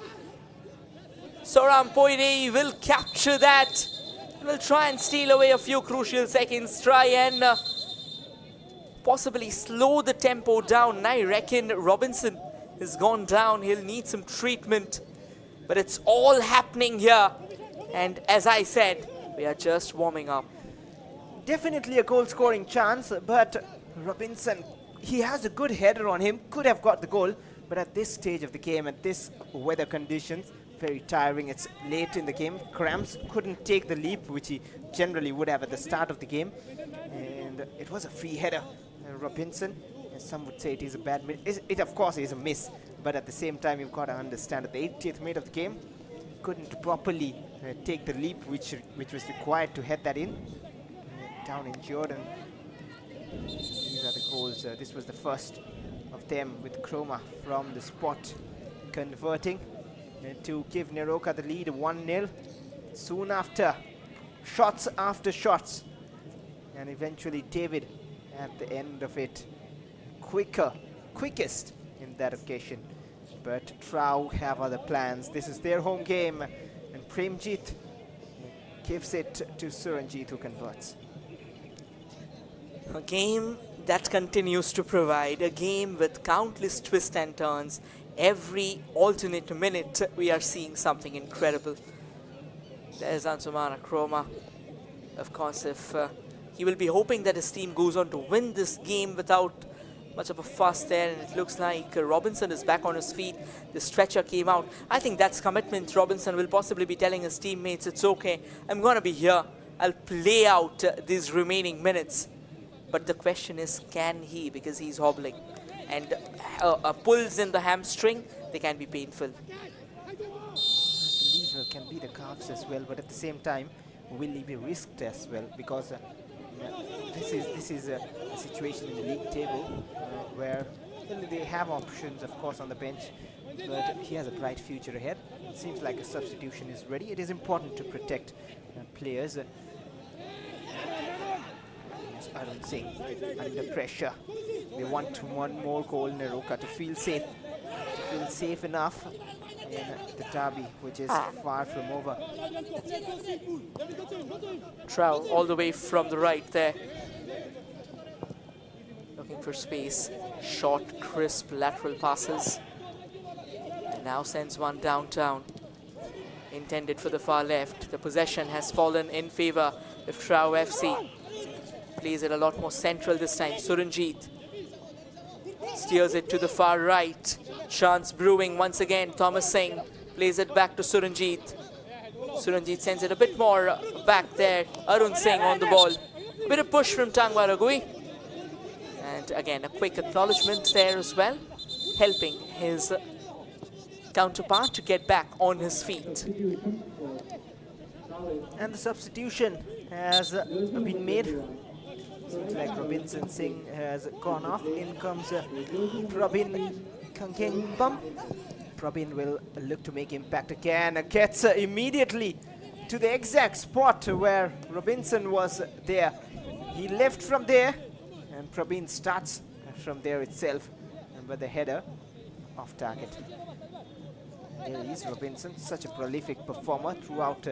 [SPEAKER 1] Soram Poire will capture that. Will try and steal away a few crucial seconds. Try and possibly slow the tempo down. I reckon Robinson has gone down. He'll need some treatment. But it's all happening here. And as I said, we are just warming up.
[SPEAKER 2] Definitely a goal scoring chance, but Robinson, he has a good header on him, could have got the goal, but at this stage of the game, at this weather conditions, very tiring. It's late in the game. Cramps couldn't take the leap which he generally would have at the start of the game, and it was a free header. Robinson, some would say it is a bad miss. It of course is a miss, but at the same time you've got to understand at the 80th minute of the game, couldn't properly take the leap which was required to head that in. Down in Jordan. These are the goals. This was the first of them with Chroma from the spot converting to give Neroca the lead 1-0. Soon after, shots after shots, and eventually David at the end of it, quickest in that occasion. But TRAU have other plans. This is their home game, and Premjit gives it to Suranjit, who converts.
[SPEAKER 1] A game that continues to provide, a game with countless twists and turns. Every alternate minute we are seeing something incredible. There's Ansumana Chroma. Of course, if he will be hoping that his team goes on to win this game without much of a fuss there, and it looks like Robinson is back on his feet. The stretcher came out. I think that's commitment. Robinson will possibly be telling his teammates, it's okay, I'm going to be here. I'll play out these remaining minutes. But the question is, can he? Because he's hobbling. And pulls in the hamstring, they can be painful.
[SPEAKER 2] I believe can be the calves as well, but at the same time, will he be risked as well? Because this is a situation in the league table where they have options, of course, on the bench, but he has a bright future ahead. It seems like a substitution is ready. It is important to protect players. Arun Singh under pressure. They want one more goal, Neroca, to feel safe enough in the derby, which is far from over.
[SPEAKER 1] TRAU all the way from the right there. Looking for space. Short, crisp lateral passes. And now sends one downtown. Intended for the far left. The possession has fallen in favor of TRAU FC. Plays it a lot more central this time. Suranjit steers it to the far right. Chance brewing once again. Thomas Singh plays it back to Suranjit. Suranjit sends it a bit more back there. Arun Singh on the ball. A bit of push from Tangwa Ragui. And again, a quick acknowledgement there as well, helping his counterpart to get back on his feet.
[SPEAKER 2] And the substitution has been made. Seems like Robinson Singh has gone off. In comes Prabin Kankenbam. Prabin will look to make impact again. Gets immediately to the exact spot where Robinson was there. He left from there, and Prabin starts from there itself. but the header off target. There is Robinson, such a prolific performer throughout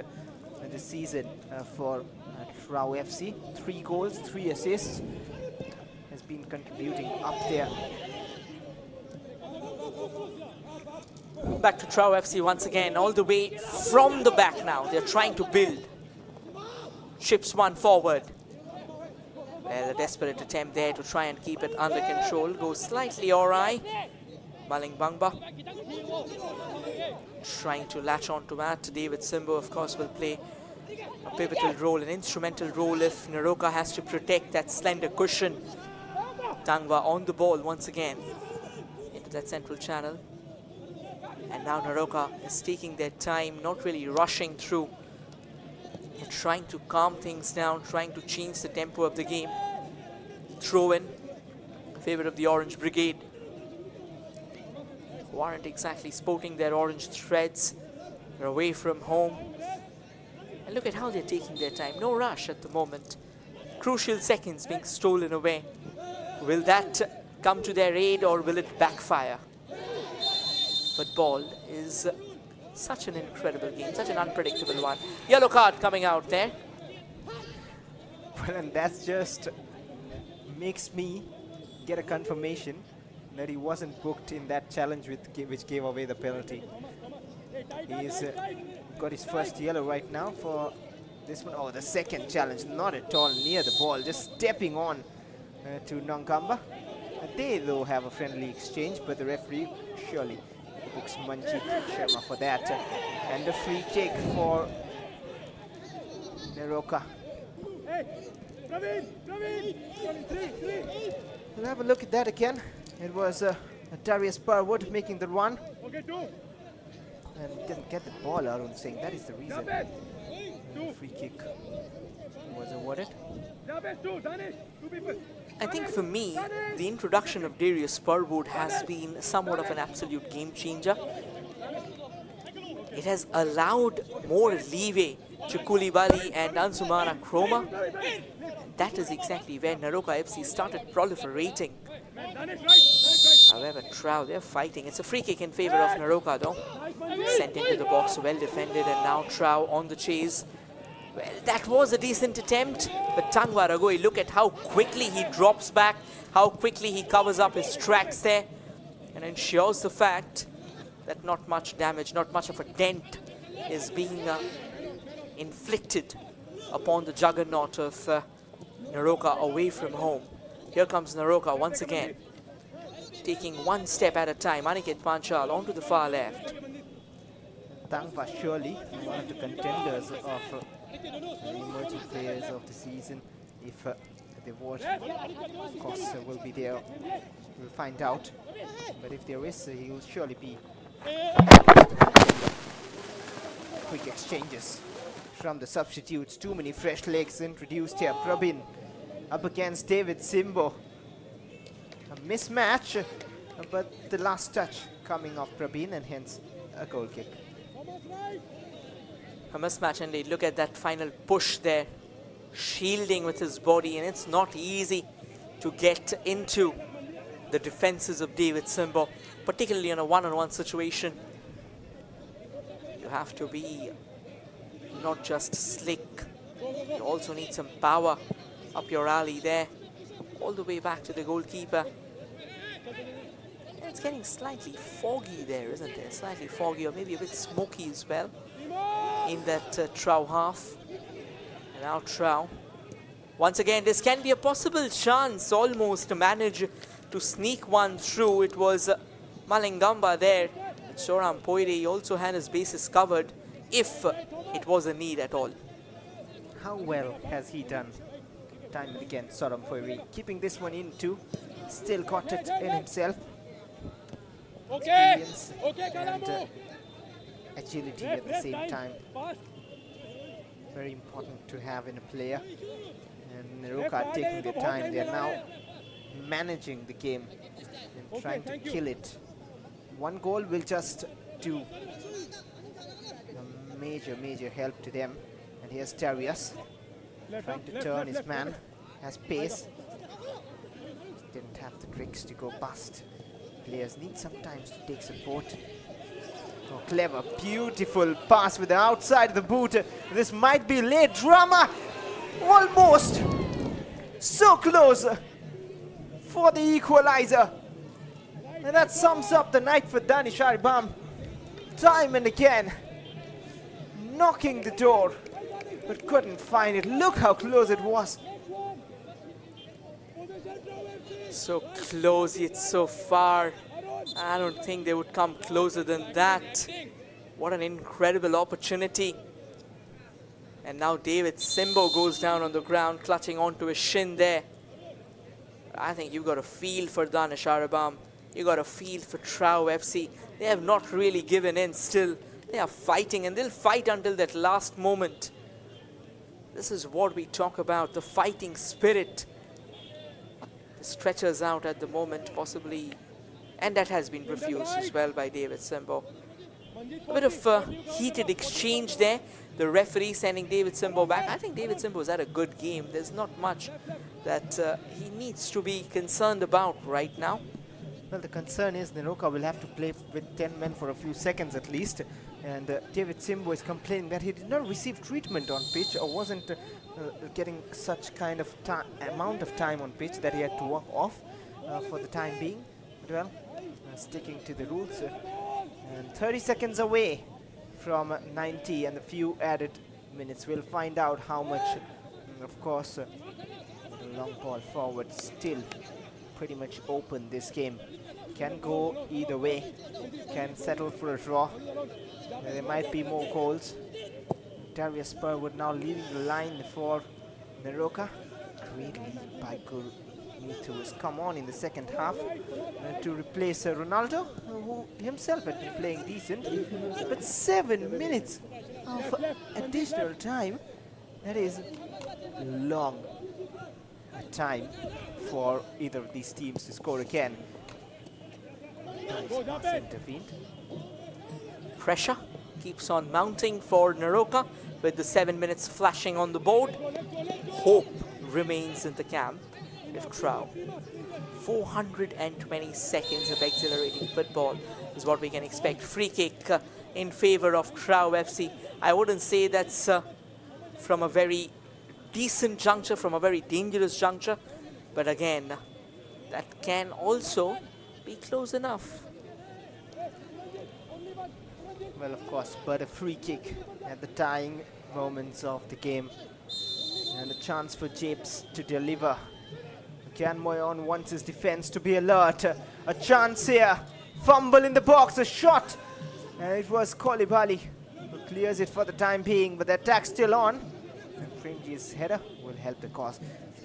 [SPEAKER 2] the season for TRAU FC. 3 goals, 3 assists. Has been contributing up there.
[SPEAKER 1] Back to TRAU FC once again, all the way from the back now. They're trying to build. Chips one forward. Well, a desperate attempt there to try and keep it under control. Goes slightly awry. Maling Bangba trying to latch on to that. David Simbo, of course, will play a pivotal role, an instrumental role if Neroca has to protect that slender cushion. Tangwa on the ball once again into that central channel. And now Neroca is taking their time, not really rushing through. They're trying to calm things down, trying to change the tempo of the game. Throw in favor of the Orange Brigade, who aren't exactly sporting their orange threads. They're away from home. And look at how they're taking their time. No rush at the moment. Crucial seconds being stolen away. Will that come to their aid or will it backfire? Football is such an incredible game, such an unpredictable one. Yellow card coming out there.
[SPEAKER 2] Well, and that's just makes me get a confirmation that he wasn't booked in that challenge which gave away the penalty. He's got his first yellow right now for this one. Oh, the second challenge, not at all near the ball, just stepping on to Nongamba. They, though, have a friendly exchange, but the referee surely books Manjit Sharma for that. And the free kick for Neroca. We'll have a look at that again. It was Darius Burwood making the run. And didn't get the ball, Arun saying that is the reason. The free kick was awarded.
[SPEAKER 1] I think for me, the introduction of Darius Burwood has been somewhat of an absolute game changer. It has allowed more leeway to Koulibaly and Ansumana Chroma. That is exactly where Neroca FC started proliferating. However, TRAU, they're fighting. It's a free kick in favor of Neroca, though. Sent into the box, well defended, and now TRAU on the chase. Well, that was a decent attempt, but Tangwa Ragoi, look at how quickly he drops back, how quickly he covers up his tracks there, and ensures the fact that not much damage, not much of a dent is being inflicted upon the juggernaut of Neroca away from home. Here comes Neroca once again, taking one step at a time. Aniket Panchal onto the far left.
[SPEAKER 2] Tangwa surely one of the contenders of the emerging players of the season. If the vote, of course, will be there, we'll find out. But if there is, he will surely be. Quick exchanges from the substitutes. Too many fresh legs introduced here. Prabin up against David Simbo. A mismatch, but the last touch coming off Prabin and hence a goal kick.
[SPEAKER 1] A mismatch indeed. Look at that final push there, shielding with his body, and it's not easy to get into the defenses of David Simbo, particularly in a one-on-one situation. You have to be not just slick, you also need some power up your alley there, all the way back to the goalkeeper. It's getting slightly foggy there, isn't it? Slightly foggy, or maybe a bit smoky as well in that TRAU half. And now TRAU. Once again, this can be a possible chance almost to manage to sneak one through. It was Malingamba there. Soram Poire also had his bases covered if it was a need at all.
[SPEAKER 2] How well has he done time and again, Soram Poire, keeping this one in too. Still got it in himself. Experience and agility at the same time. Very important to have in a player. And Neroca taking their time. They are now managing the game and trying to kill it. One goal will just do a major help to them. And here's Darius trying to turn his man. Has pace. Didn't have the tricks to go past Players need some time to take support. Oh, clever, beautiful pass with the outside of the boot. This might be late drama. Almost. So close for the equalizer. And that sums up the night for Dani Sharibam. Time and again. Knocking the door, but couldn't find it. Look how close it was.
[SPEAKER 1] So close yet so far. I don't think they would come closer than that. What an incredible opportunity. And now David Simbo goes down on the ground, clutching onto his shin there. I think you've got a feel for Dani Sharibam. You got a feel for TRAU FC. They have not really given in still. They are fighting, and they'll fight until that last moment. This is what we talk about, the fighting spirit. The stretchers out at the moment, possibly, and that has been refused as well by David Simbo. A bit of heated exchange there. The referee sending David Simbo back. I think David Simbo's had a good game. There's not much that he needs to be concerned about right now.
[SPEAKER 2] Well, the concern is Neroca will have to play with 10 men for a few seconds at least. And David Simbo is complaining that he did not receive treatment on pitch, or wasn't getting such kind of amount of time on pitch that he had to walk off for the time being. But well, sticking to the rules. And 30 seconds away from 90 and a few added minutes. We'll find out how much, of course, the long ball forward still pretty much open this game. Can go either way, can settle for a draw. There might be more goals. Darius Spurwood now leading the line for Neroca. Great lead by Gurmeet, who has come on in the second half to replace Ronaldo, who himself had been playing decent. But 7 minutes of additional time, that is long time for either of these teams to score again. Nice pass intervened.
[SPEAKER 1] Pressure keeps on mounting for Neroca with the 7 minutes flashing on the board. Hope remains in the camp of TRAU. 420 seconds of exhilarating football is what we can expect. Free kick in favor of TRAU FC. I wouldn't say that's from a very decent juncture, from a very dangerous juncture, but again, that can also be close enough.
[SPEAKER 2] Well, of course, but a free kick at the tying moments of the game. And a chance for Japes to deliver. Can Moyon wants his defense to be alert. A chance here. Fumble in the box, a shot. And it was Kolibali who clears it for the time being, but the attack's still on. And Fringy's header will help the cause.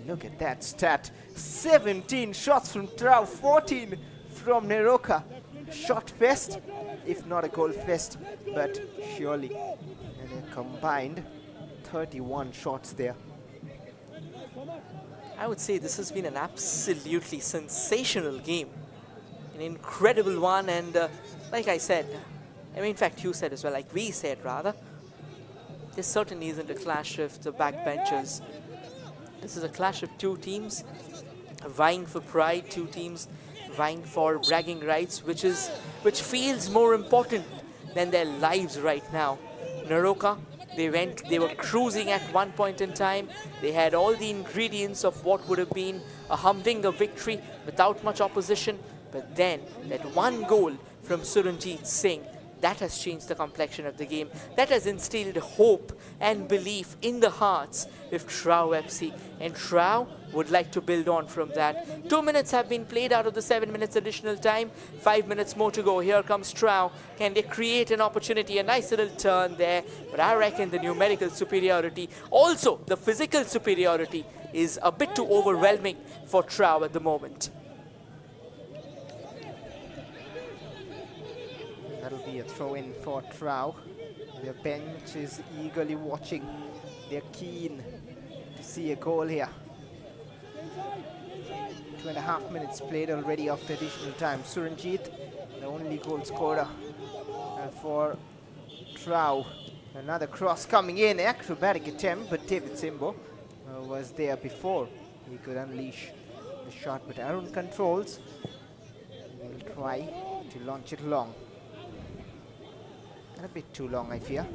[SPEAKER 2] Look at that stat. 17 shots from TRAU, 14 from Neroca. Shot fest, if not a goal fest, but surely. And a combined 31 shots there.
[SPEAKER 1] I would say this has been an absolutely sensational game. An incredible one, and like I said, I mean, in fact you said as well, like we said rather, this certainly isn't a clash of the backbenchers. This is a clash of two teams vying for pride, two teams vying for bragging rights, which feels more important than their lives right now. Neroca, they were cruising at one point in time. They had all the ingredients of what would have been a humdinger victory without much opposition. But then that one goal from Suranjit Singh, that has changed the complexion of the game. That has instilled hope and belief in the hearts of TRAU FC. And TRAU would like to build on from that. 2 minutes have been played out of the 7 minutes additional time. 5 minutes more to go. Here comes TRAU. Can they create an opportunity? A nice little turn there. But I reckon the numerical superiority, also the physical superiority, is a bit too overwhelming for TRAU at the moment.
[SPEAKER 2] That'll be a throw-in for TRAU. Their bench is eagerly watching. They're keen to see a goal here. 2.5 minutes played already after additional time. Suranjit, the only goal scorer for TRAU. Another cross coming in, acrobatic attempt, but David Simbo was there before he could unleash the shot. But Arun controls. We'll Will try to launch it long. And a bit too long, I fear.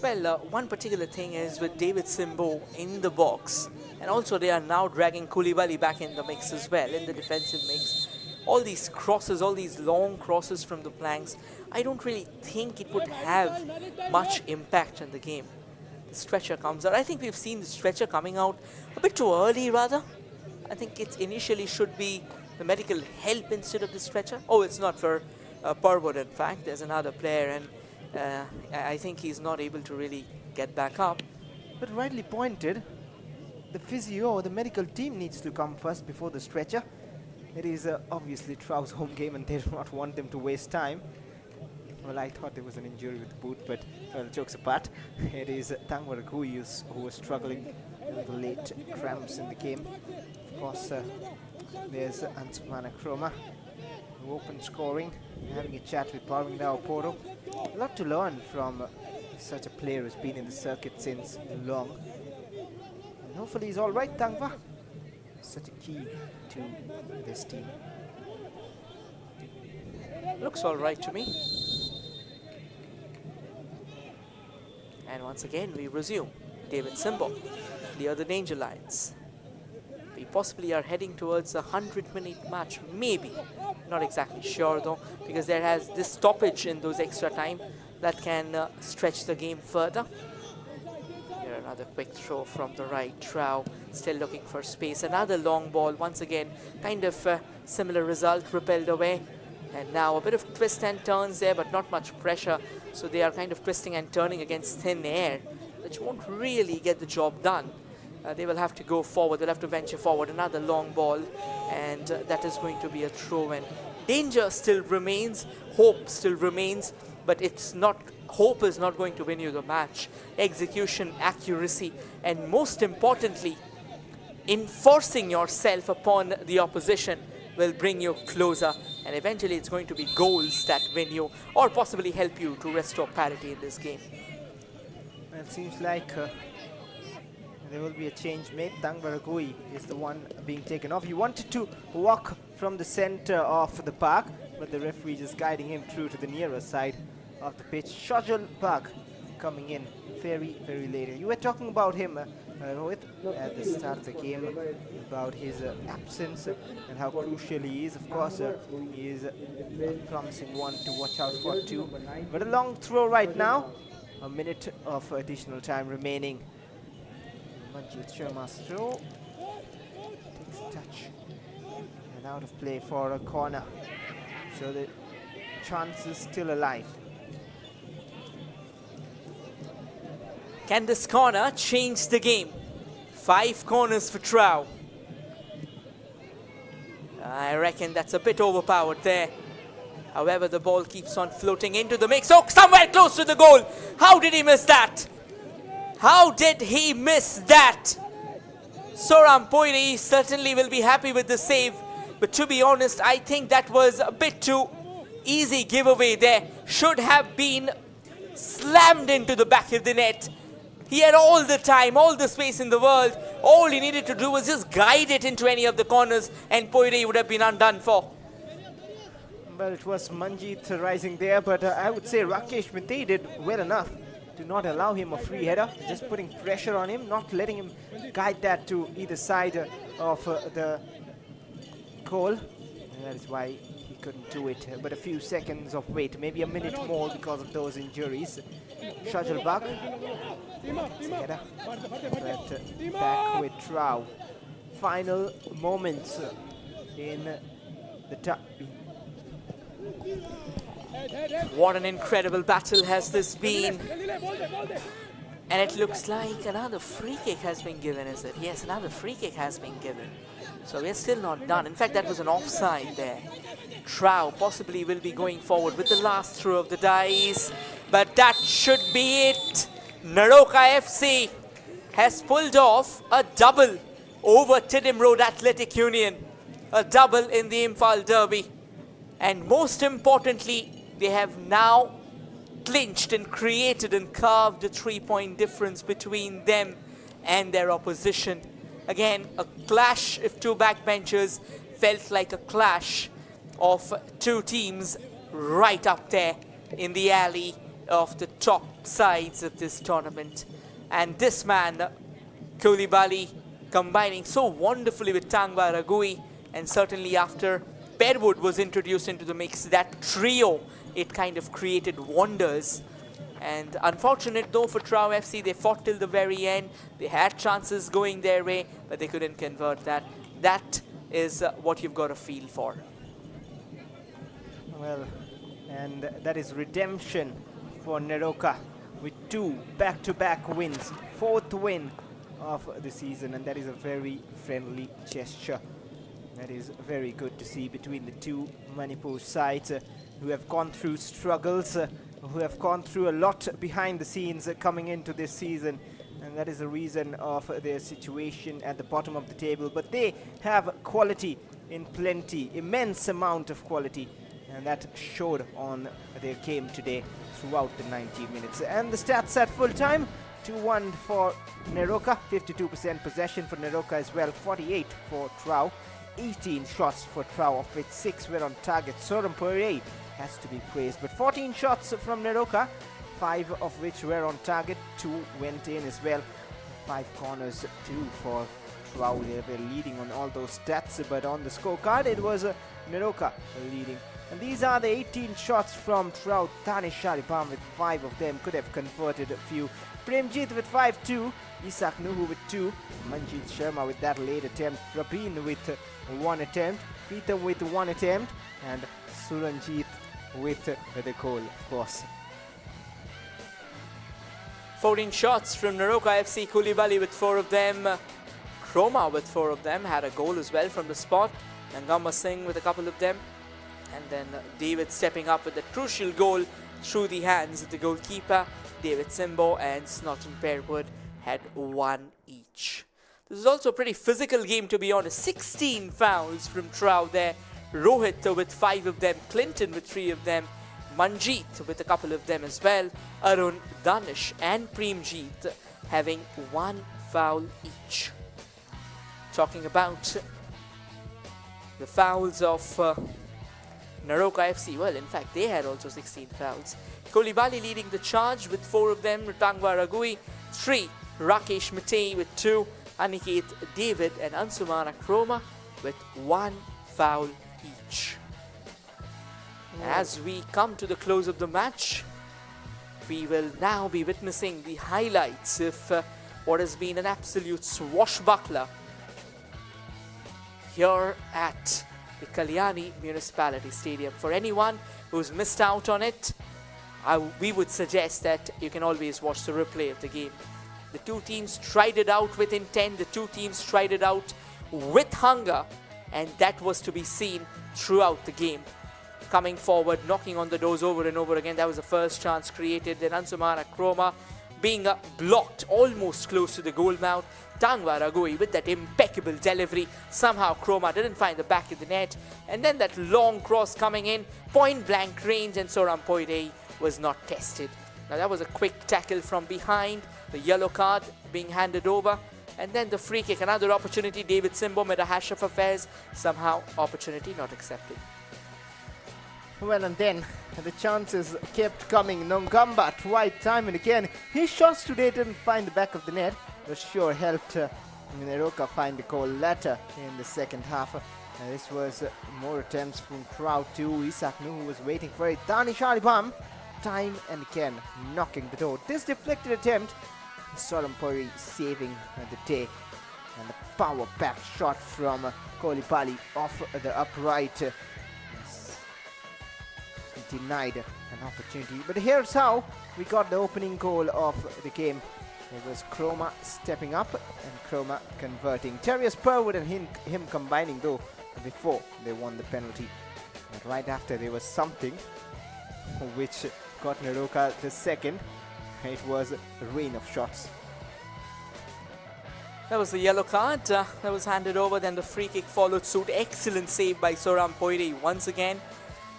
[SPEAKER 1] Well, one particular thing is with David Simbo in the box, and also they are now dragging Koulibaly back in the mix as well, in the defensive mix. All these crosses, all these long crosses from the flanks, I don't really think it would have much impact on the game. The stretcher comes out. I think we've seen the stretcher coming out a bit too early, rather. I think it initially should be the medical help instead of the stretcher. Oh, it's not for Parwood, in fact. There's another player, and I think he's not able to really get back up.
[SPEAKER 2] But rightly pointed, the physio or the medical team needs to come first before the stretcher. It is obviously TRAU's home game and they do not want them to waste time. Well, I thought there was an injury with the boot, but well, jokes apart, it is Tangwaragui who was struggling with late cramps in the game. Of course, there's Ansumana Chroma, who opened scoring, having a chat with Parwinda Oporo. A lot to learn from such a player who's been in the circuit since long. And hopefully he's all right, Tangva. Such a key to this team.
[SPEAKER 1] Looks all right to me. And once again, we resume. David Simbo, clear the danger lines. We possibly are heading towards a 100-minute match, maybe. Not exactly sure though, because there has this stoppage in those extra time that can stretch the game further. Here another quick throw from the right. TRAU still looking for space. Another long ball, once again, kind of similar result, repelled away. And now a bit of twist and turns there, but not much pressure. So they are kind of twisting and turning against thin air, which won't really get the job done. They will have to go forward, they'll have to venture forward. Another long ball, and that is going to be a throw-in. Danger still remains, hope still remains, but it's not, hope is not going to win you the match. Execution, accuracy, and most importantly, enforcing yourself upon the opposition will bring you closer, and eventually it's going to be goals that win you or possibly help you to restore parity in this game.
[SPEAKER 2] It seems like there will be a change made. Tangwaragui is the one being taken off. He wanted to walk from the center of the park, but the referee just guiding him through to the nearer side of the pitch. Shajal Park coming in very, very late. You were talking about him, Rohit, at the start of the game, about his absence and how crucial he is. Of course, he is a promising one to watch out for too. But a long throw right now. A minute of additional time remaining. Manjit Sharma's throw takes a touch and out of play for a corner. So the chance is still alive.
[SPEAKER 1] Can this corner change the game? 5 corners for TRAU. I reckon that's a bit overpowered there. However, the ball keeps on floating into the mix. Oh, somewhere close to the goal. How did he miss that? How did he miss that? Soram Poiri certainly will be happy with the save. But to be honest, I think that was a bit too easy giveaway there. Should have been slammed into the back of the net. He had all the time, all the space in the world. All he needed to do was just guide it into any of the corners and Poiri would have been undone for.
[SPEAKER 2] Well, it was Manjit rising there, but I would say Rakesh Minte did well enough to not allow him a free header, just putting pressure on him, not letting him guide that to either side of the goal. And that is why he couldn't do it. But a few seconds of wait, maybe a minute more because of those injuries. Shajal Bak, header, but back with TRAU. Final moments in the derby.
[SPEAKER 1] What an incredible battle has this been. And it looks like another free kick has been given, is it? Yes, another free kick has been given. So we're still not done. In fact, that was an offside there. TRAU possibly will be going forward with the last throw of the dice. But that should be it. Neroca FC has pulled off a double over Tiddim Road Athletic Union. A double in the Imphal Derby. And most importantly, they have now clinched and created and carved a 3-point difference between them and their opposition. Again, a clash of two backbenchers felt like a clash of two teams right up there in the alley of the top sides of this tournament. And this man, Koulibaly, combining so wonderfully with Tangwa Ragui, and certainly after Perwood was introduced into the mix, that trio, it kind of created wonders. And unfortunate though for TRAU FC, they fought till the very end. They had chances going their way, but they couldn't convert that. That is what you've got to feel for.
[SPEAKER 2] Well, and that is redemption for Neroca with 2 back-to-back wins, 4th win of the season, and that is a very friendly gesture. That is very good to see between the two Manipur sides who have gone through struggles, who have gone through a lot behind the scenes coming into this season, and that is the reason of their situation at the bottom of the table. But they have quality in plenty, immense amount of quality, and that showed on their game today throughout the 90 minutes. And the stats at full time: 2-1 for Neroca, 52% possession for Neroca as well, 48 for TRAU, 18 shots for TRAU, of which 6 were on target. Soram Poirier has to be praised, but 14 shots from Neroca, 5 of which were on target, 2 went in as well. 5 corners, 2 for TRAU. They were leading on all those stats, but on the scorecard it was Neroca leading. And these are the 18 shots from TRAU. Danish Sharipam with 5 of them, could have converted a few. Premjit with 5-2, Isak Nuhu with 2, Manjit Sharma with that late attempt, Rabin with 1 attempt, Pritam with 1 attempt, and Suranjit with the goal, of course.
[SPEAKER 1] 14 shots from Neroca FC, Koulibaly with 4 of them, Chroma with 4 of them, had a goal as well from the spot, Nangama Singh with a couple of them, and then David stepping up with a crucial goal through the hands of the goalkeeper. David Simbo and Snotton Perwood had 1 each. This is also a pretty physical game, to be honest. 16 fouls from TRAU there. Rohit with 5 of them, Clinton with 3 of them, Manjeet with a couple of them as well, Arun, Danish and Premjit having 1 foul each. Talking about the fouls of Neroca FC, well, in fact, they had also 16 fouls. Koulibaly leading the charge with 4 of them, Tangwa Ragui, 3, Rakesh Matei with 2, Aniket David and Ansumana Chroma with 1 foul each. As we come to the close of the match, we will now be witnessing the highlights of what has been an absolute swashbuckler here at the Kalyani Municipality Stadium. For anyone who's missed out on it, we would suggest that you can always watch the replay of the game. The two teams tried it out with intent, the two teams tried it out with hunger, and that was to be seen throughout the game. Coming forward, knocking on the doors over and over again. That was the first chance created. Then Ansumana Chroma being blocked almost close to the goal mouth. Tangwa Ragui with that impeccable delivery. Somehow Chroma didn't find the back of the net. And then that long cross coming in, point blank range, and Soram Poirier was not tested. Now that was a quick tackle from behind. The yellow card being handed over. And then the free kick, another opportunity. David Simbo made a hash of affairs. Somehow opportunity not accepted.
[SPEAKER 2] Well, and then the chances kept coming. Nongamba tried time and again. His shots today didn't find the back of the net. It sure helped Neroca find the goal later in the second half. This was more attempts from TRAU too. Isak Nuhu was waiting for it. Dani Sharibam, time and again knocking the door. This deflected attempt, Soram Poirier saving the day. And the power-packed shot from Koulibaly off the upright. Denied an opportunity, but here's how we got the opening goal of the game. It was Chroma stepping up and Chroma converting. Terrius Perwood and him combining though before they won the penalty. But right after there was something which got Neroca the second. It was a rain of shots.
[SPEAKER 1] That was the yellow card that was handed over. Then the free kick followed suit. Excellent save by Soram Poirier once again.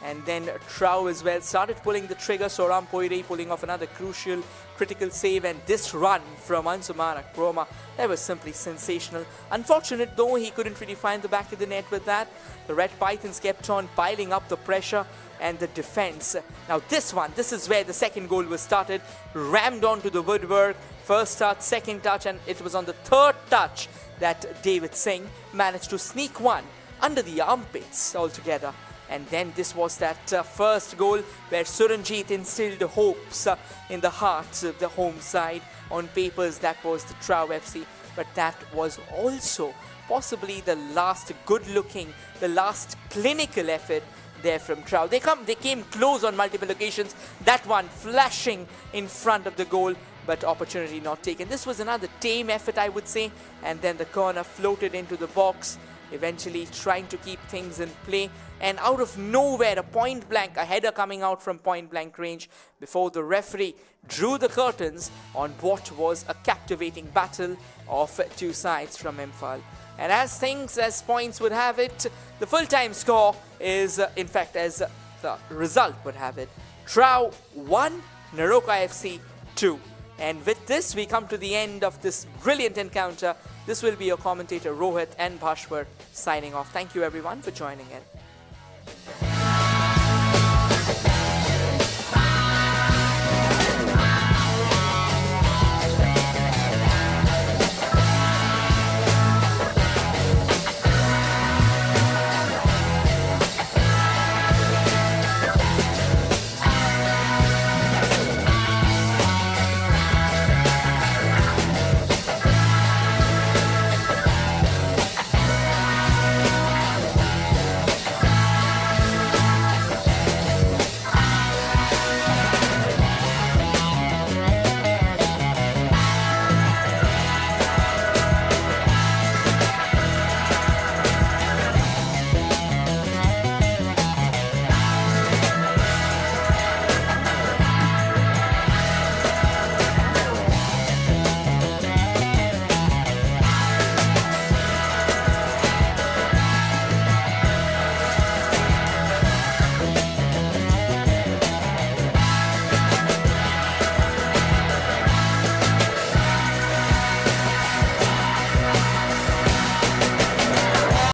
[SPEAKER 1] And then TRAU as well started pulling the trigger. Soram Poirier pulling off another crucial critical save, and this run from Ansumana Chroma, that was simply sensational. Unfortunate though, he couldn't really find the back of the net with that. The Red Pythons kept on piling up the pressure and the defense. Now this is where the second goal was started. Rammed onto the woodwork. First touch, second touch, and it was on the third touch that David Singh managed to sneak one under the armpits altogether. And then this was that first goal where Suranjit instilled hopes in the hearts of the home side. On papers, that was the TRAU FC, but that was also possibly the last good-looking, the last clinical effort there from TRAU. They came close on multiple occasions. That one flashing in front of the goal, but opportunity not taken. This was another tame effort, I would say, and then the corner floated into the box, eventually trying to keep things in play, and out of nowhere a header coming out from point blank range before the referee drew the curtains on what was a captivating battle of two sides from Imphal. And as points would have it, the full-time score is, in fact, as the result would have it, TRAU 1, Neroca FC 2. And with this, we come to the end of this brilliant encounter. This will be your commentator Rohit and Bhashwar signing off. Thank you everyone for joining in.